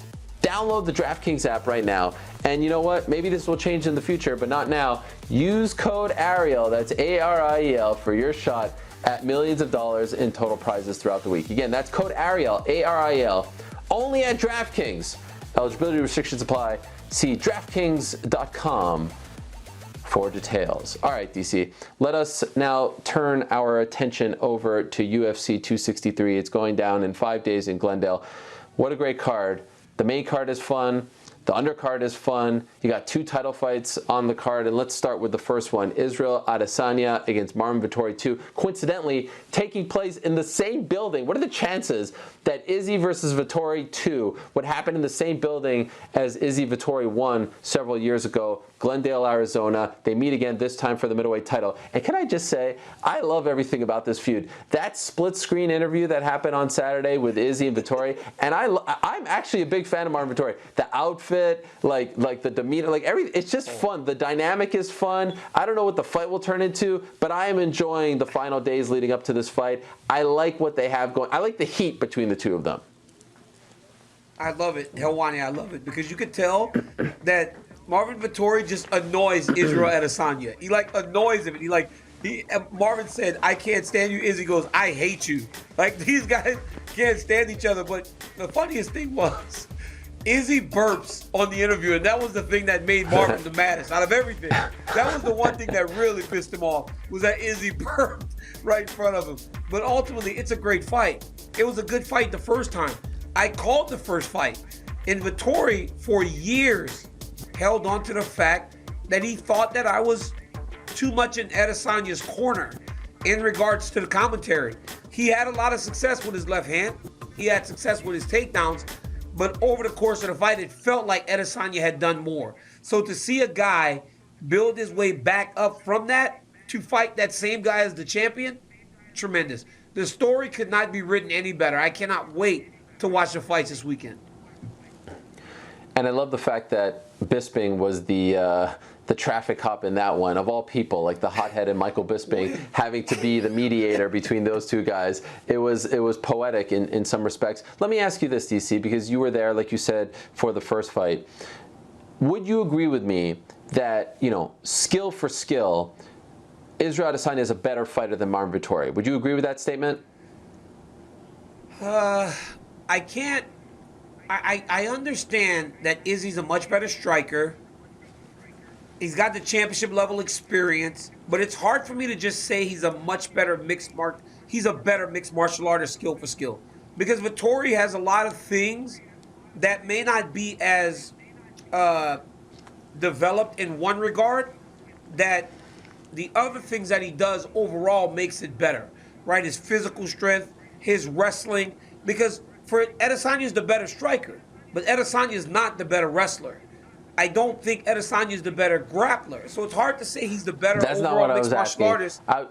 download the DraftKings app right now. And you know what? Maybe this will change in the future, but not now. Use code Ariel, that's ARIEL, for your shot at millions of dollars in total prizes throughout the week. Again, that's code Ariel, ARIEL, only at DraftKings. Eligibility restrictions apply. See DraftKings.com for details. All right, DC, let us now turn our attention over to UFC 263. It's going down in 5 days in Glendale. What a great card. The main card is fun. The undercard is fun. You got 2 title fights on the card, and let's start with the first one. Israel Adesanya against Marvin Vettori 2, coincidentally taking place in the same building. What are the chances that Izzy versus Vettori 2 would happen in the same building as Izzy Vettori 1 several years ago? Glendale, Arizona. They meet again, this time for the middleweight title. And can I just say, I love everything about this feud. That split screen interview that happened on Saturday with Izzy and Vettori, and I'm actually a big fan of Marvin Vettori. The outfit, like the demeanor, like everything, it's just fun. The dynamic is fun. I don't know what the fight will turn into, but I am enjoying the final days leading up to this fight. I like what they have going. I like the heat between the two of them. I love it, Helwani. I love it because you could tell that Marvin Vettori just annoys Israel Adesanya. He annoys him. Marvin said, "I can't stand you." Izzy goes, "I hate you." Like, these guys can't stand each other. But the funniest thing was, Izzy burps on the interview, and that was the thing that made Marvin the maddest out of everything. That was the one thing that really pissed him off, was that Izzy burped right in front of him. But ultimately, it's a great fight. It was a good fight the first time. I called the first fight. And Vettori, for years, held on to the fact that he thought that I was too much in Adesanya's corner in regards to the commentary. He had a lot of success with his left hand. He had success with his takedowns. But over the course of the fight, it felt like Adesanya had done more. So to see a guy build his way back up from that to fight that same guy as the champion, tremendous. The story could not be written any better. I cannot wait to watch the fights this weekend. And I love the fact that Bisping was the traffic cop in that one. Of all people, like the hot-headed Michael Bisping having to be the mediator between those two guys. It was poetic in some respects. Let me ask you this, DC, because you were there, like you said, for the first fight. Would you agree with me that, skill for skill, Israel Adesanya is a better fighter than Marvin Vettori? Would you agree with that statement? I can't. I understand that Izzy's a much better striker. He's got the championship level experience, but it's hard for me to just say he's a much better he's a better mixed martial artist skill for skill. Because Vettori has a lot of things that may not be as developed in one regard, that the other things that he does overall makes it better, right? His physical strength, his wrestling, because for Adesanya is the better striker, but Adesanya is not the better wrestler. I don't think Adesanya is the better grappler, so it's hard to say he's the better overall mixed martial artist. That's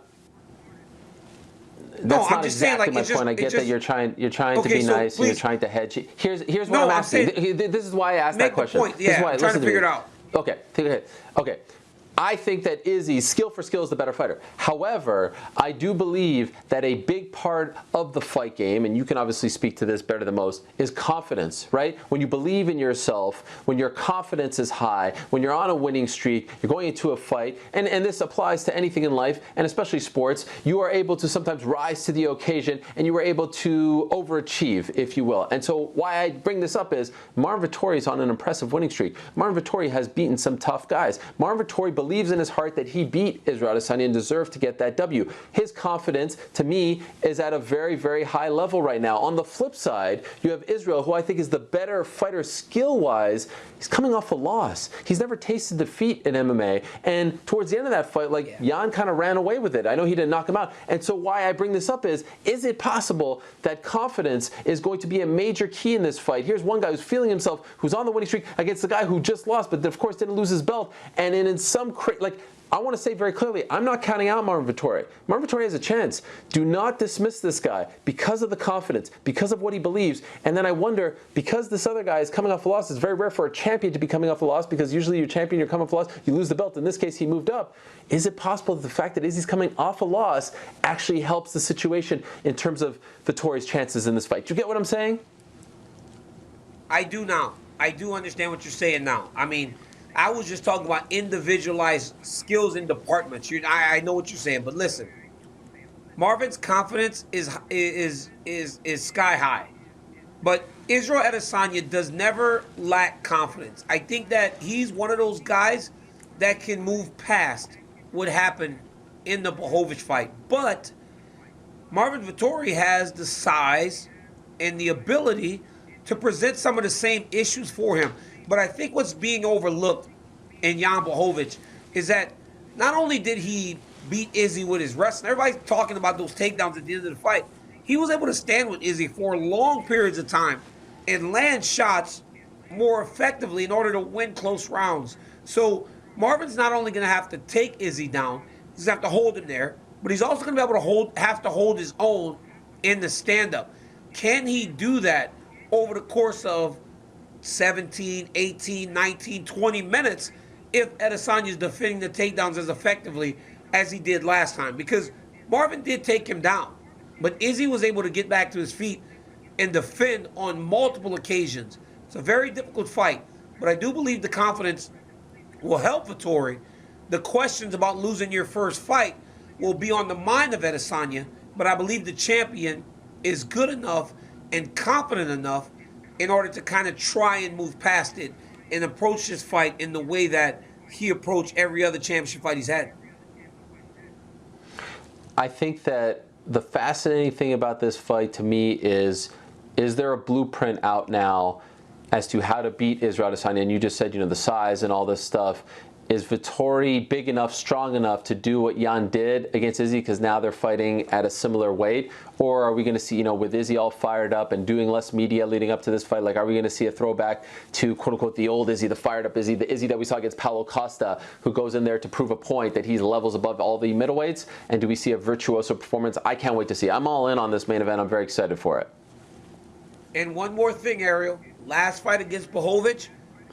not exactly my point. I get that you're trying to be nice and you're trying to hedge. Here's what I'm asking. This is why I asked that question. Make the point. Yeah, I'm trying to figure it out. Okay. I think that Izzy, skill for skill, is the better fighter. However, I do believe that a big part of the fight game, and you can obviously speak to this better than most, is confidence, right? When you believe in yourself, when your confidence is high, when you're on a winning streak, you're going into a fight, and this applies to anything in life, and especially sports, you are able to sometimes rise to the occasion, and you are able to overachieve, if you will. And so why I bring this up is Marvin Vettori is on an impressive winning streak. Marvin Vettori has beaten some tough guys. Marvin Vettori believes in his heart that he beat Israel Adesanya and deserved to get that W. His confidence, to me, is at a very, very high level right now. On the flip side, you have Israel, who I think is the better fighter skill-wise. He's coming off a loss. He's never tasted defeat in MMA. And towards the end of that fight, Jan kind of ran away with it. I know he didn't knock him out. And so why I bring this up is it possible that confidence is going to be a major key in this fight? Here's one guy who's feeling himself, who's on the winning streak against the guy who just lost, but of course didn't lose his belt. And in some I want to say very clearly, I'm not counting out Marvin Vettori. Marvin Vettori has a chance. Do not dismiss this guy because of the confidence, because of what he believes. And then I wonder, because this other guy is coming off a loss, it's very rare for a champion to be coming off a loss, because usually you're champion, you're coming off a loss, you lose the belt. In this case, he moved up. Is it possible that the fact that Izzy's coming off a loss actually helps the situation in terms of Vettori's chances in this fight? Do you get what I'm saying? I do now. I do understand what you're saying now. I mean, I was just talking about individualized skills in departments. I know what you're saying, but listen, Marvin's confidence is sky high, but Israel Adesanya does never lack confidence. I think that he's one of those guys that can move past what happened in the Blachowicz fight. But Marvin Vettori has the size and the ability to present some of the same issues for him. But I think what's being overlooked in Jan Blachowicz is that not only did he beat Izzy with his wrestling, everybody's talking about those takedowns at the end of the fight. He was able to stand with Izzy for long periods of time and land shots more effectively in order to win close rounds. So Marvin's not only going to have to take Izzy down, he's going to have to hold him there, but he's also going to be able to have to hold his own in the stand-up. Can he do that over the course of 17, 18, 19, 20 minutes if Adesanya is defending the takedowns as effectively as he did last time? Because Marvin did take him down, but Izzy was able to get back to his feet and defend on multiple occasions. It's a very difficult fight, but I do believe the confidence will help Vettori. The questions about losing your first fight will be on the mind of Adesanya, but I believe the champion is good enough and confident enough in order to kind of try and move past it and approach this fight in the way that he approached every other championship fight he's had. I think that the fascinating thing about this fight to me is there a blueprint out now as to how to beat Israel Adesanya, and you just said, the size and all this stuff. Is Vettori big enough, strong enough to do what Jan did against Izzy, because now they're fighting at a similar weight? Or are we going to see, with Izzy all fired up and doing less media leading up to this fight, are we going to see a throwback to, quote-unquote, the old Izzy, the fired-up Izzy, the Izzy that we saw against Paulo Costa, who goes in there to prove a point that he's levels above all the middleweights? And do we see a virtuoso performance? I can't wait to see. I'm all in on this main event. I'm very excited for it. And one more thing, Ariel. Last fight against Blachowicz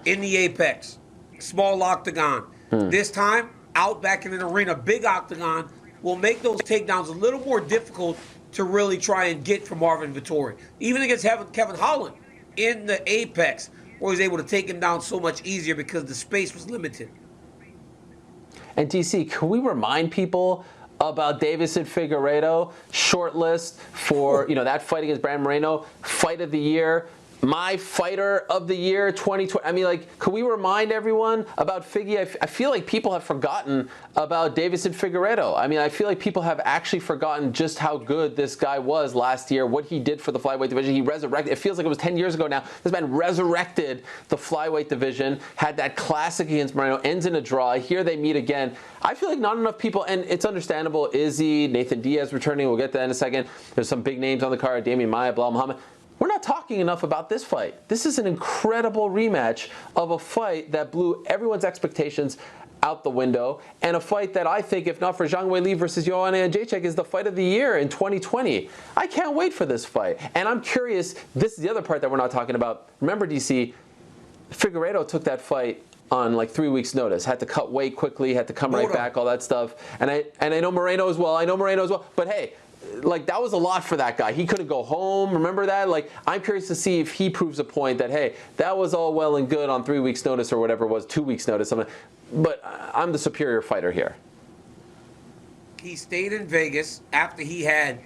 in the Apex. Small octagon. This time, out back in an arena, big octagon, will make those takedowns a little more difficult to really try and get from Marvin Vettori. Even against Kevin Holland in the Apex, where he was able to take him down so much easier because the space was limited. And DC, can we remind people about Davison Figueiredo, short list for that fight against Brandon Moreno, fight of the year, my fighter of the year 2020. I mean, could we remind everyone about Figgy? I feel like people have forgotten about Davison Figueiredo. I mean, I feel like people have actually forgotten just how good this guy was last year, what he did for the flyweight division. He resurrected. It feels like it was 10 years ago now. This man resurrected the flyweight division, had that classic against Moreno, ends in a draw. Here they meet again. I feel like not enough people, and it's understandable, Izzy, Nathan Diaz returning, we'll get to that in a second. There's some big names on the card, Damian Maia, Bilal Muhammad. We're not talking enough about this fight. This is an incredible rematch of a fight that blew everyone's expectations out the window, and a fight that I think, if not for Zhang Weili versus Joanna Jacek, is the fight of the year in 2020. I can't wait for this fight. And I'm curious, this is the other part that we're not talking about. Remember, DC, Figueiredo took that fight on 3 weeks' notice. Had to cut weight quickly, had to come right back, all that stuff. And I know Moreno as well. But hey, that was a lot for that guy. He couldn't go home. Remember that? I'm curious to see if he proves a point that, hey, that was all well and good on 3 weeks' notice or whatever it was, 2 weeks' notice. But I'm the superior fighter here. He stayed in Vegas after he had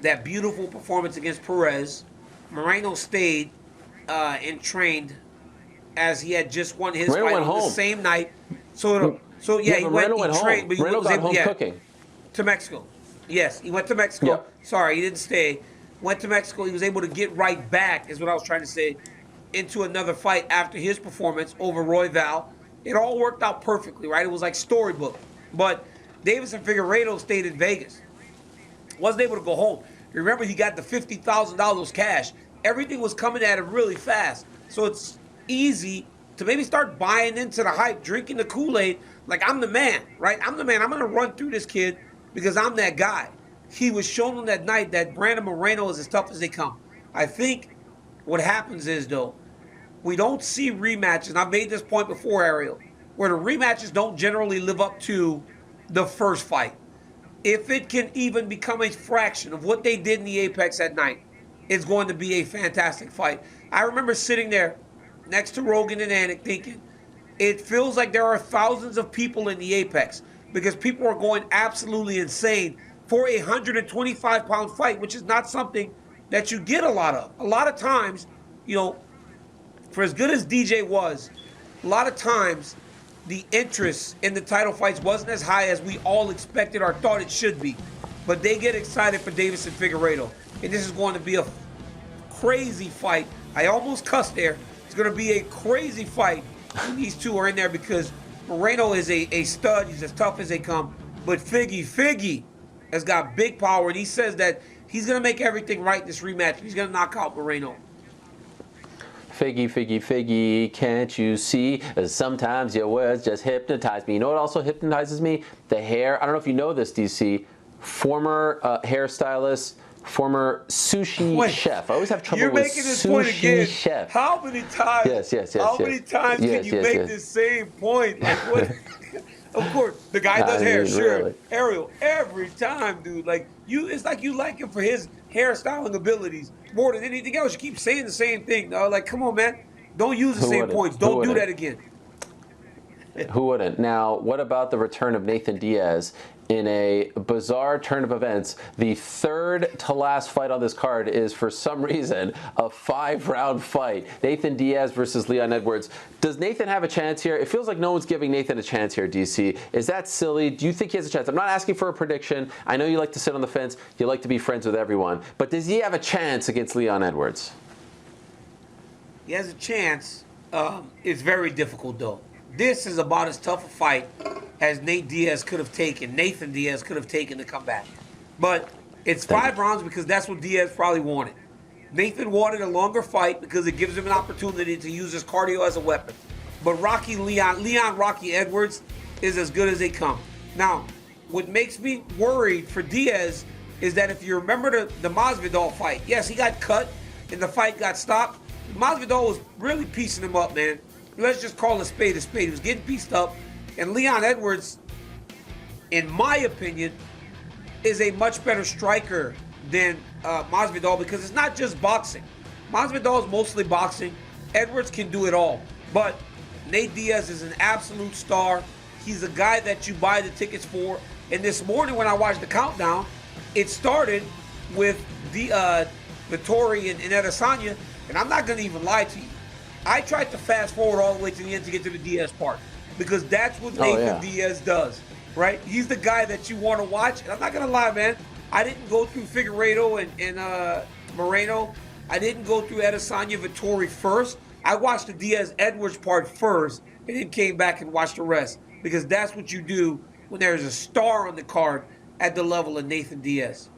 that beautiful performance against Perez. Moreno stayed and trained as he had just won his Moreno fight went on home the same night. So yeah, he went trained, but he Moreno was got able home cooking. To Mexico. Yes, he went to Mexico. Yep. Sorry, he didn't stay. Went to Mexico. He was able to get right back, is what I was trying to say, into another fight after his performance over Roy Val. It all worked out perfectly, right? It was like storybook. But Davison Figueiredo stayed in Vegas. Wasn't able to go home. Remember, he got the $50,000 cash. Everything was coming at him really fast. So it's easy to maybe start buying into the hype, drinking the Kool-Aid, like I'm the man, right? I'm the man. I'm going to run through this kid because I'm that guy. He was shown on that night that Brandon Moreno is as tough as they come. I think what happens is, though, we don't see rematches, and I've made this point before, Ariel, where the rematches don't generally live up to the first fight. If it can even become a fraction of what they did in the Apex that night, it's going to be a fantastic fight. I remember sitting there next to Rogan and Anik thinking, it feels like there are thousands of people in the Apex because people are going absolutely insane for a 125-pound fight, which is not something that you get a lot of. A lot of times, for as good as DJ was, a lot of times the interest in the title fights wasn't as high as we all expected or thought it should be. But they get excited for Davison Figueiredo. And this is going to be a crazy fight. I almost cussed there. It's going to be a crazy fight when these two are in there because Moreno is a stud. He's as tough as they come. But Figgy has got big power, and he says that he's going to make everything right in this rematch. He's going to knock out Moreno. Figgy, can't you see? Sometimes your words just hypnotize me. You know what also hypnotizes me? The hair. I don't know if you know this, DC. Former hairstylist, former sushi chef. I always have trouble with sushi this point again. Chef. How many times? Yes. How many times can you make this same point? Like what? Of course, the guy does hair, sure. Really. Ariel, every time, dude. It's like you like him for his hairstyling abilities more than anything else. You keep saying the same thing, dog. Like, come on, man. Don't use the same points. Don't do that again. Who wouldn't? Now, what about the return of Nathan Diaz in a bizarre turn of events? The third to last fight on this card is, for some reason, a 5-round fight. Nathan Diaz versus Leon Edwards. Does Nathan have a chance here? It feels like no one's giving Nathan a chance here, DC. Is that silly? Do you think he has a chance? I'm not asking for a prediction. I know you like to sit on the fence. You like to be friends with everyone. But does he have a chance against Leon Edwards? He has a chance. It's very difficult, though. This is about as tough a fight as Nathan Diaz could have taken to come back. But it's 5 rounds because that's what Diaz probably wanted. Nathan wanted a longer fight because it gives him an opportunity to use his cardio as a weapon. But Leon Rocky Edwards is as good as they come. Now, what makes me worried for Diaz is that if you remember the Masvidal fight, yes, he got cut and the fight got stopped. Masvidal was really piecing him up, man. Let's just call a spade a spade. He was getting pieced up. And Leon Edwards, in my opinion, is a much better striker than Masvidal because it's not just boxing. Masvidal is mostly boxing. Edwards can do it all. But Nate Diaz is an absolute star. He's a guy that you buy the tickets for. And this morning when I watched the countdown, it started with Vittori and Adesanya. And I'm not going to even lie to you. I tried to fast forward all the way to the end to get to the Diaz part because that's what Nathan Diaz does, right? He's the guy that you want to watch. And I'm not going to lie, man. I didn't go through Figueiredo and Moreno. I didn't go through Adesanya Vittori first. I watched the Diaz-Edwards part first and then came back and watched the rest because that's what you do when there's a star on the card at the level of Nathan Diaz.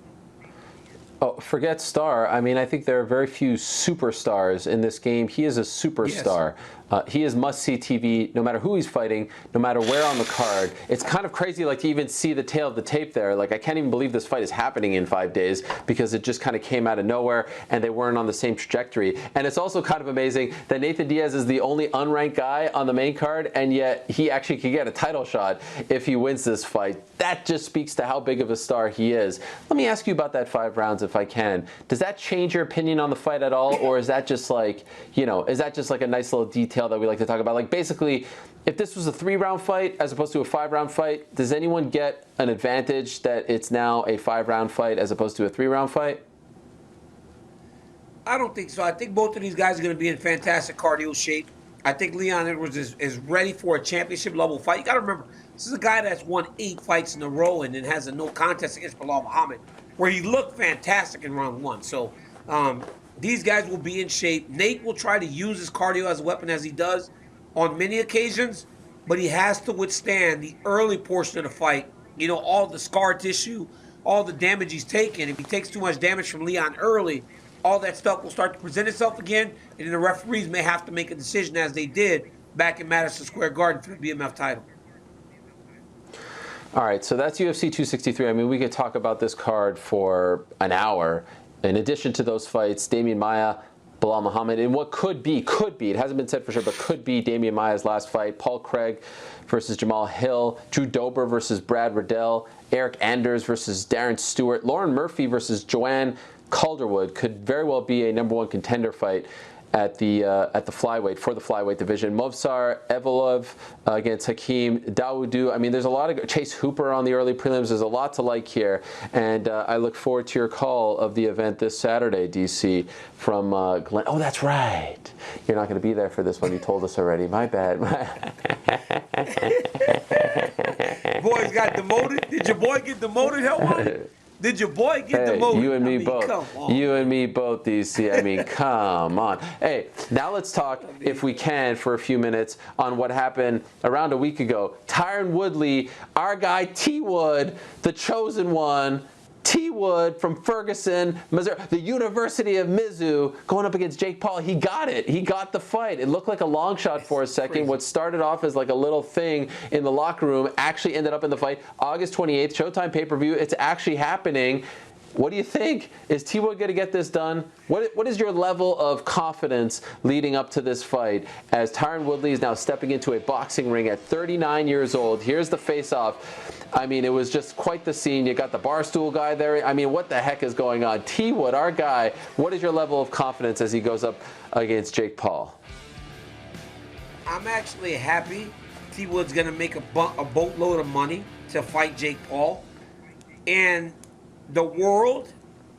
Oh, forget star. I mean, I think there are very few superstars in this game. He is a superstar. Yes. He is must-see TV no matter who he's fighting, no matter where on the card. It's kind of crazy like to even see the tail of the tape there. Like, I can't even believe this fight is happening in 5 days because it just kind of came out of nowhere and they weren't on the same trajectory. And it's also kind of amazing that Nathan Diaz is the only unranked guy on the main card, and yet he actually could get a title shot if he wins this fight. That just speaks to how big of a star he is. Let me ask you about that 5 rounds if I can. Does that change your opinion on the fight at all, or is that just like, is that just like a nice little detail that we like to talk about? Like, basically, if this was a 3-round fight as opposed to a 5-round fight, does anyone get an advantage that it's now a 5-round fight as opposed to a 3-round fight? I don't think so. I think both of these guys are going to be in fantastic cardio shape. I think Leon Edwards is ready for a championship-level fight. You got to remember, this is a guy that's won 8 fights in a row and then has a no contest against Bilal Muhammad, where he looked fantastic in round 1. So these guys will be in shape. Nate will try to use his cardio as a weapon as he does on many occasions, but he has to withstand the early portion of the fight. All the scar tissue, all the damage he's taken. If he takes too much damage from Leon early, all that stuff will start to present itself again, and then the referees may have to make a decision as they did back in Madison Square Garden for the BMF title. All right, so that's UFC 263. I mean, we could talk about this card for an hour. In addition to those fights, Damian Maia, Bilal Muhammad, in what could be, it hasn't been said for sure, but could be Damian Maia's last fight. Paul Craig versus Jamal Hill, Drew Dober versus Brad Riddell, Eric Anders versus Darren Stewart, Lauren Murphy versus Joanne Calderwood could very well be a #1 contender fight at the flyweight, for the flyweight division. Movsar Evloev against Hakeem Dawodu. I mean, there's a lot of Chase Hooper on the early prelims. There's a lot to like here, and I look forward to your call of the event this Saturday, DC, from Glenn. Oh, that's right. You're not going to be there for this one. You told us already. My bad. Boys got demoted. Did your boy get demoted, Helwani? Did your boy get demoted? You and me both. You and me both, DC. I mean, come on. Hey, now let's talk, if we can, for a few minutes on what happened around a week ago. Tyron Woodley, our guy T. Wood, the chosen one. T. Wood from Ferguson, Missouri, the University of Mizzou, going up against Jake Paul. He got it. He got the fight. It looked like a long shot for a second. Crazy. What started off as like a little thing in the locker room actually ended up in the fight. August 28th, Showtime pay-per-view. It's actually happening. What do you think? Is T. Wood going to get this done? What is your level of confidence leading up to this fight as Tyron Woodley is now stepping into a boxing ring at 39 years old? Here's the face-off. I mean, it was just quite the scene. You got the barstool guy there. I mean, what the heck is going on? T. Wood, our guy, what is your level of confidence as he goes up against Jake Paul? I'm actually happy T. Wood's going to make a boatload of money to fight Jake Paul. And the world,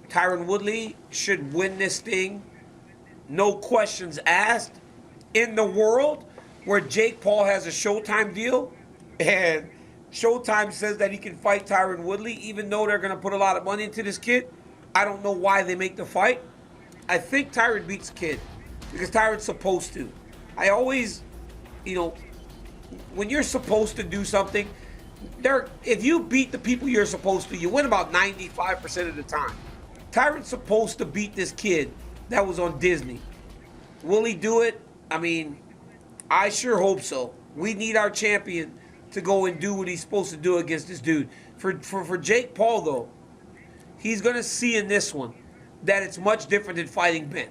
Tyron Woodley should win this thing, no questions asked. In the world where Jake Paul has a Showtime deal and Showtime says that he can fight Tyron Woodley, even though they're going to put a lot of money into this kid, I don't know why they make the fight. I think Tyron beats the kid. because Tyron's supposed to. I always, when you're supposed to do something, if you beat the people you're supposed to, you win about 95% of the time. Tyron's supposed to beat this kid that was on Disney. Will he do it? I mean, I sure hope so. We need our champion to go and do what he's supposed to do against this dude. For Jake Paul, though, he's going to see in this one that it's much different than fighting Ben.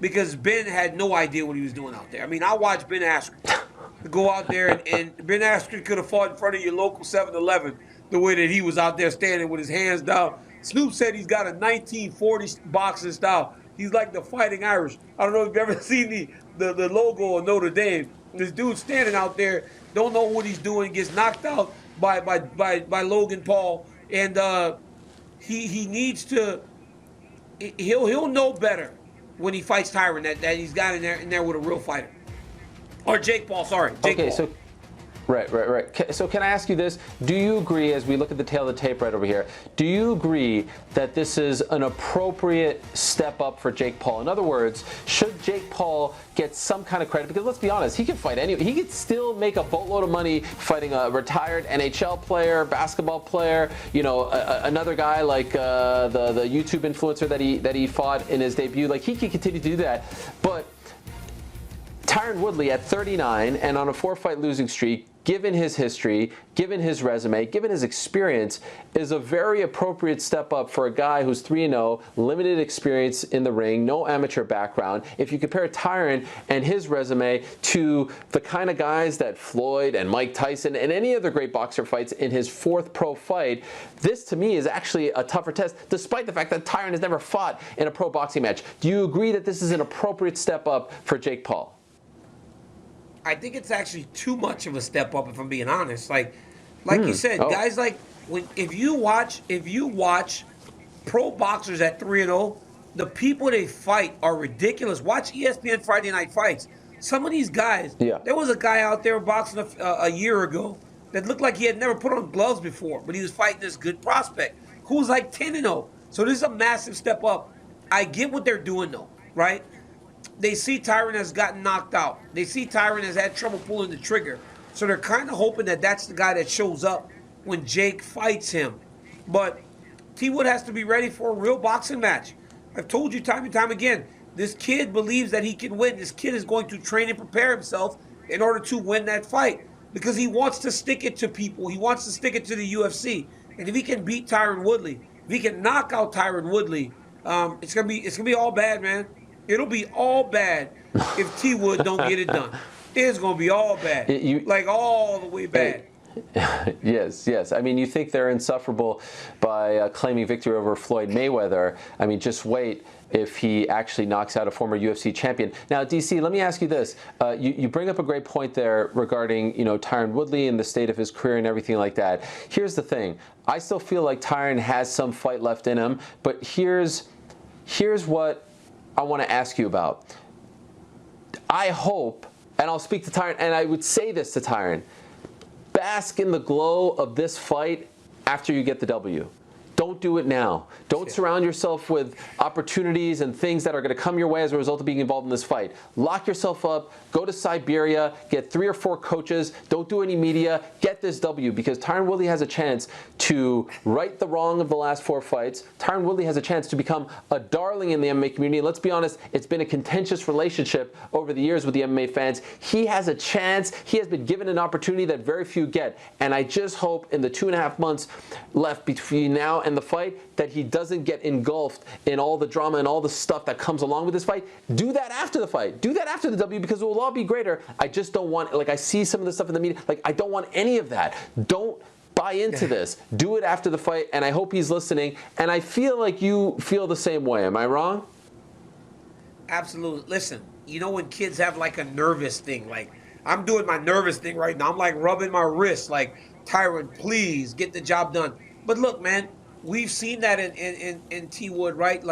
Because Ben had no idea what he was doing out there. I mean, I watched Ben Askren go out there, and Ben Askren could have fought in front of your local 7-Eleven the way that he was out there standing with his hands down. Snoop said he's got a 1940s boxing style. He's like the Fighting Irish. I don't know if you've ever seen the logo of Notre Dame. This dude standing out there, don't know what he's doing, gets knocked out by Logan Paul, and he needs to. He'll know better when he fights Tyron that he's got in there with a real fighter. Or Jake Paul, sorry. Jake Paul. So right. So can I ask you this? Do you agree, as we look at the tail of the tape right over here, do you agree that this is an appropriate step up for Jake Paul? In other words, should Jake Paul get some kind of credit? Because let's be honest, he can fight anyway. He could still make a boatload of money fighting a retired NHL player, basketball player, another guy like the YouTube influencer that he fought in his debut. Like, he could continue to do that. But Tyron Woodley at 39 and on a 4-fight losing streak, given his history, given his resume, given his experience, is a very appropriate step up for a guy who's 3-0, limited experience in the ring, no amateur background. If you compare Tyron and his resume to the kind of guys that Floyd and Mike Tyson and any other great boxer fights in his 4th pro fight, this to me is actually a tougher test, despite the fact that Tyron has never fought in a pro boxing match. Do you agree that this is an appropriate step up for Jake Paul? I think it's actually too much of a step up, if I'm being honest. Like you said, guys, like if you watch pro boxers at 3-0, the people they fight are ridiculous. Watch ESPN Friday Night Fights. Some of these guys, there was a guy out there boxing a year ago that looked like he had never put on gloves before, but he was fighting this good prospect who was like 10-0. So this is a massive step up. I get what they're doing though, right? They see Tyron has gotten knocked out. They see Tyron has had trouble pulling the trigger. So they're kind of hoping that that's the guy that shows up when Jake fights him. But T. Wood has to be ready for a real boxing match. I've told you time and time again, this kid believes that he can win. This kid is going to train and prepare himself in order to win that fight because he wants to stick it to people. He wants to stick it to the UFC. And if he can beat Tyron Woodley, if he can knock out Tyron Woodley, it's gonna be all bad, man. It'll be all bad if T. Wood don't get it done. It's going to be all bad. Like all the way bad. Yes. I mean, you think they're insufferable by claiming victory over Floyd Mayweather. I mean, just wait if he actually knocks out a former UFC champion. Now, DC, let me ask you this. You bring up a great point there regarding, Tyron Woodley and the state of his career and everything like that. Here's the thing. I still feel like Tyron has some fight left in him, but here's what I want to ask you about. I hope, and I'll speak to Tyron, and I would say this to Tyron, bask in the glow of this fight after you get the W. Don't do it now. Don't surround yourself with opportunities and things that are going to come your way as a result of being involved in this fight. Lock yourself up. Go to Siberia. Get 3 or 4 coaches. Don't do any media. Get this W because Tyron Woodley has a chance to right the wrong of the last 4 fights. Tyron Woodley has a chance to become a darling in the MMA community. And let's be honest, it's been a contentious relationship over the years with the MMA fans. He has a chance. He has been given an opportunity that very few get. And I just hope in the 2.5 months left between now and the fight that he doesn't get engulfed in all the drama and all the stuff that comes along with this fight. Do that after the fight. Do that after the W because it will all be greater. I just don't want, I see some of the stuff in the media, I don't want any of that. Don't buy into this. Do it after the fight, and I hope he's listening. And I feel like you feel the same way. Am I wrong? Absolutely. Listen, when kids have a nervous thing, I'm doing my nervous thing right now. I'm rubbing my wrist Tyron, please get the job done. But look, man, we've seen that in T. Wood, right?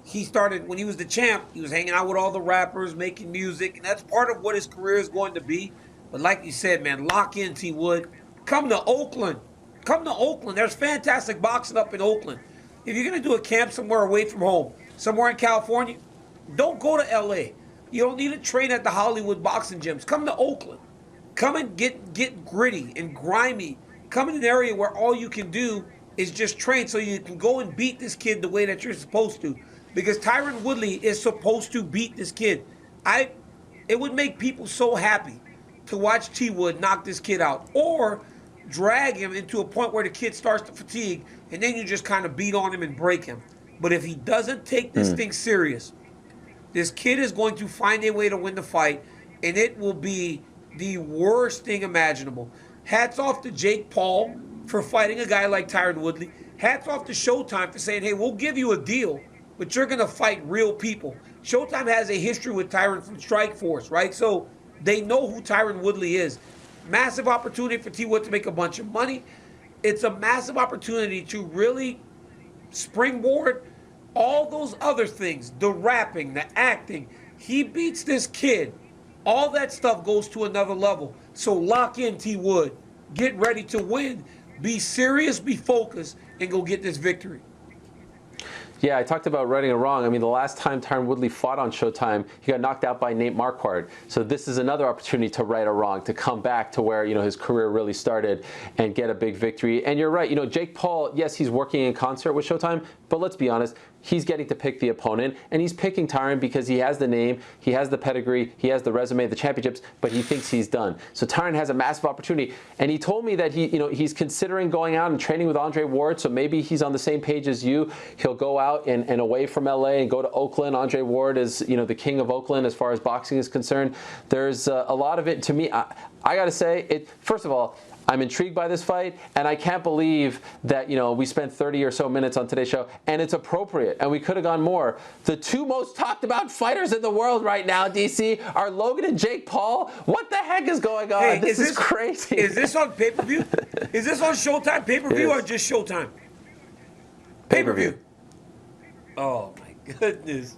He started, when he was the champ, he was hanging out with all the rappers, making music, and that's part of what his career is going to be. But like you said, man, lock in, T. Wood. Come to Oakland. There's fantastic boxing up in Oakland. If you're going to do a camp somewhere away from home, somewhere in California, don't go to L.A. You don't need to train at the Hollywood boxing gyms. Come to Oakland. Come and get gritty and grimy. Come in an area where all you can do is just train so you can go and beat this kid the way that you're supposed to. Because Tyron Woodley is supposed to beat this kid. It would make people so happy to watch T Wood knock this kid out, or drag him into a point where the kid starts to fatigue, and then you just kind of beat on him and break him. But if he doesn't take this thing serious, this kid is going to find a way to win the fight, and it will be the worst thing imaginable. Hats off to Jake Paul for fighting a guy like Tyron Woodley. Hats off to Showtime for saying, hey, we'll give you a deal, but you're going to fight real people. Showtime has a history with Tyron from Strikeforce, right? So they know who Tyron Woodley is. Massive opportunity for T Wood to make a bunch of money. It's a massive opportunity to really springboard all those other things, the rapping, the acting. He beats this kid. All that stuff goes to another level. So lock in, T Wood. Get ready to win. Be serious, be focused, and go get this victory. Yeah, I talked about righting a wrong. I mean, the last time Tyron Woodley fought on Showtime, he got knocked out by Nate Marquardt. So this is another opportunity to right a wrong, to come back to where, his career really started and get a big victory. And you're right, Jake Paul, yes, he's working in concert with Showtime, but let's be honest, he's getting to pick the opponent, and he's picking Tyron because he has the name, he has the pedigree, he has the resume, the championships, but he thinks he's done. So Tyron has a massive opportunity, and he told me that he's considering going out and training with Andre Ward, so maybe he's on the same page as you. He'll go out and away from LA and go to Oakland. Andre Ward is, the king of Oakland as far as boxing is concerned. There's a lot of it to me. I got to say, first of all, I'm intrigued by this fight, and I can't believe that, we spent 30 or so minutes on today's show, and it's appropriate, and we could have gone more. The two most talked about fighters in the world right now, DC, are Logan and Jake Paul. What the heck is going on? Hey, this is crazy. Is this on pay-per-view? Is this on Showtime pay-per-view or just Showtime? Pay-per-view. Oh, my goodness.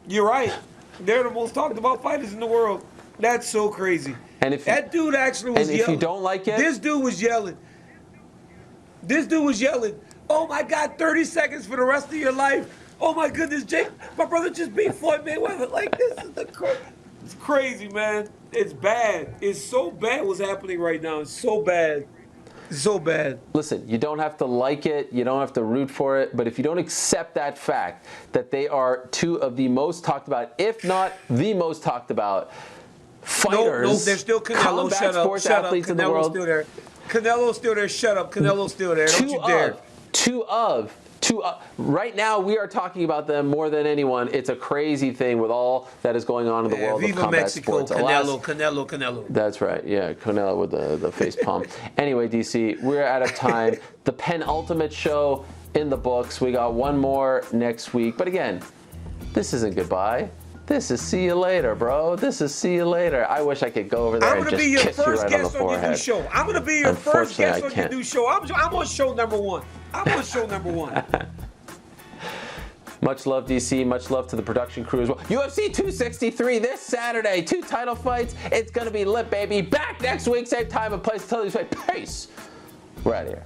You're right. They're the most talked about fighters in the world. That's so crazy. And if that dude actually was yelling. If you don't like it, this dude was yelling. Oh my God, 30 seconds for the rest of your life. Oh my goodness, Jake, my brother just beat Floyd Mayweather. Like, this is it's crazy, man. It's bad. It's so bad what's happening right now. It's so bad. It's so bad. Listen, you don't have to like it, you don't have to root for it, but if you don't accept that fact that they are two of the most talked about, if not the most talked about fighters, no, there's still Canelo. Shut up. Sports athletes in the world. Still there. Canelo's still there. Shut up. Canelo's still there. Don't you dare. Two of. Right now, we are talking about them more than anyone. It's a crazy thing with all that is going on in the world of combat sports. Canelo. That's right. Yeah, Canelo with the face palm. Anyway, DC, we're out of time. The penultimate show in the books. We got one more next week. But again, this isn't goodbye. This is see you later, bro. This is see you later. I wish I could go over there and just kiss you right on the forehead. I'm going to be your first guest on your new show. I'm on show number one. Much love, DC. Much love to the production crew as well. UFC 263 this Saturday. 2 title fights. It's going to be lit, baby. Back next week, same time and place. Tell you, peace. We're out of here.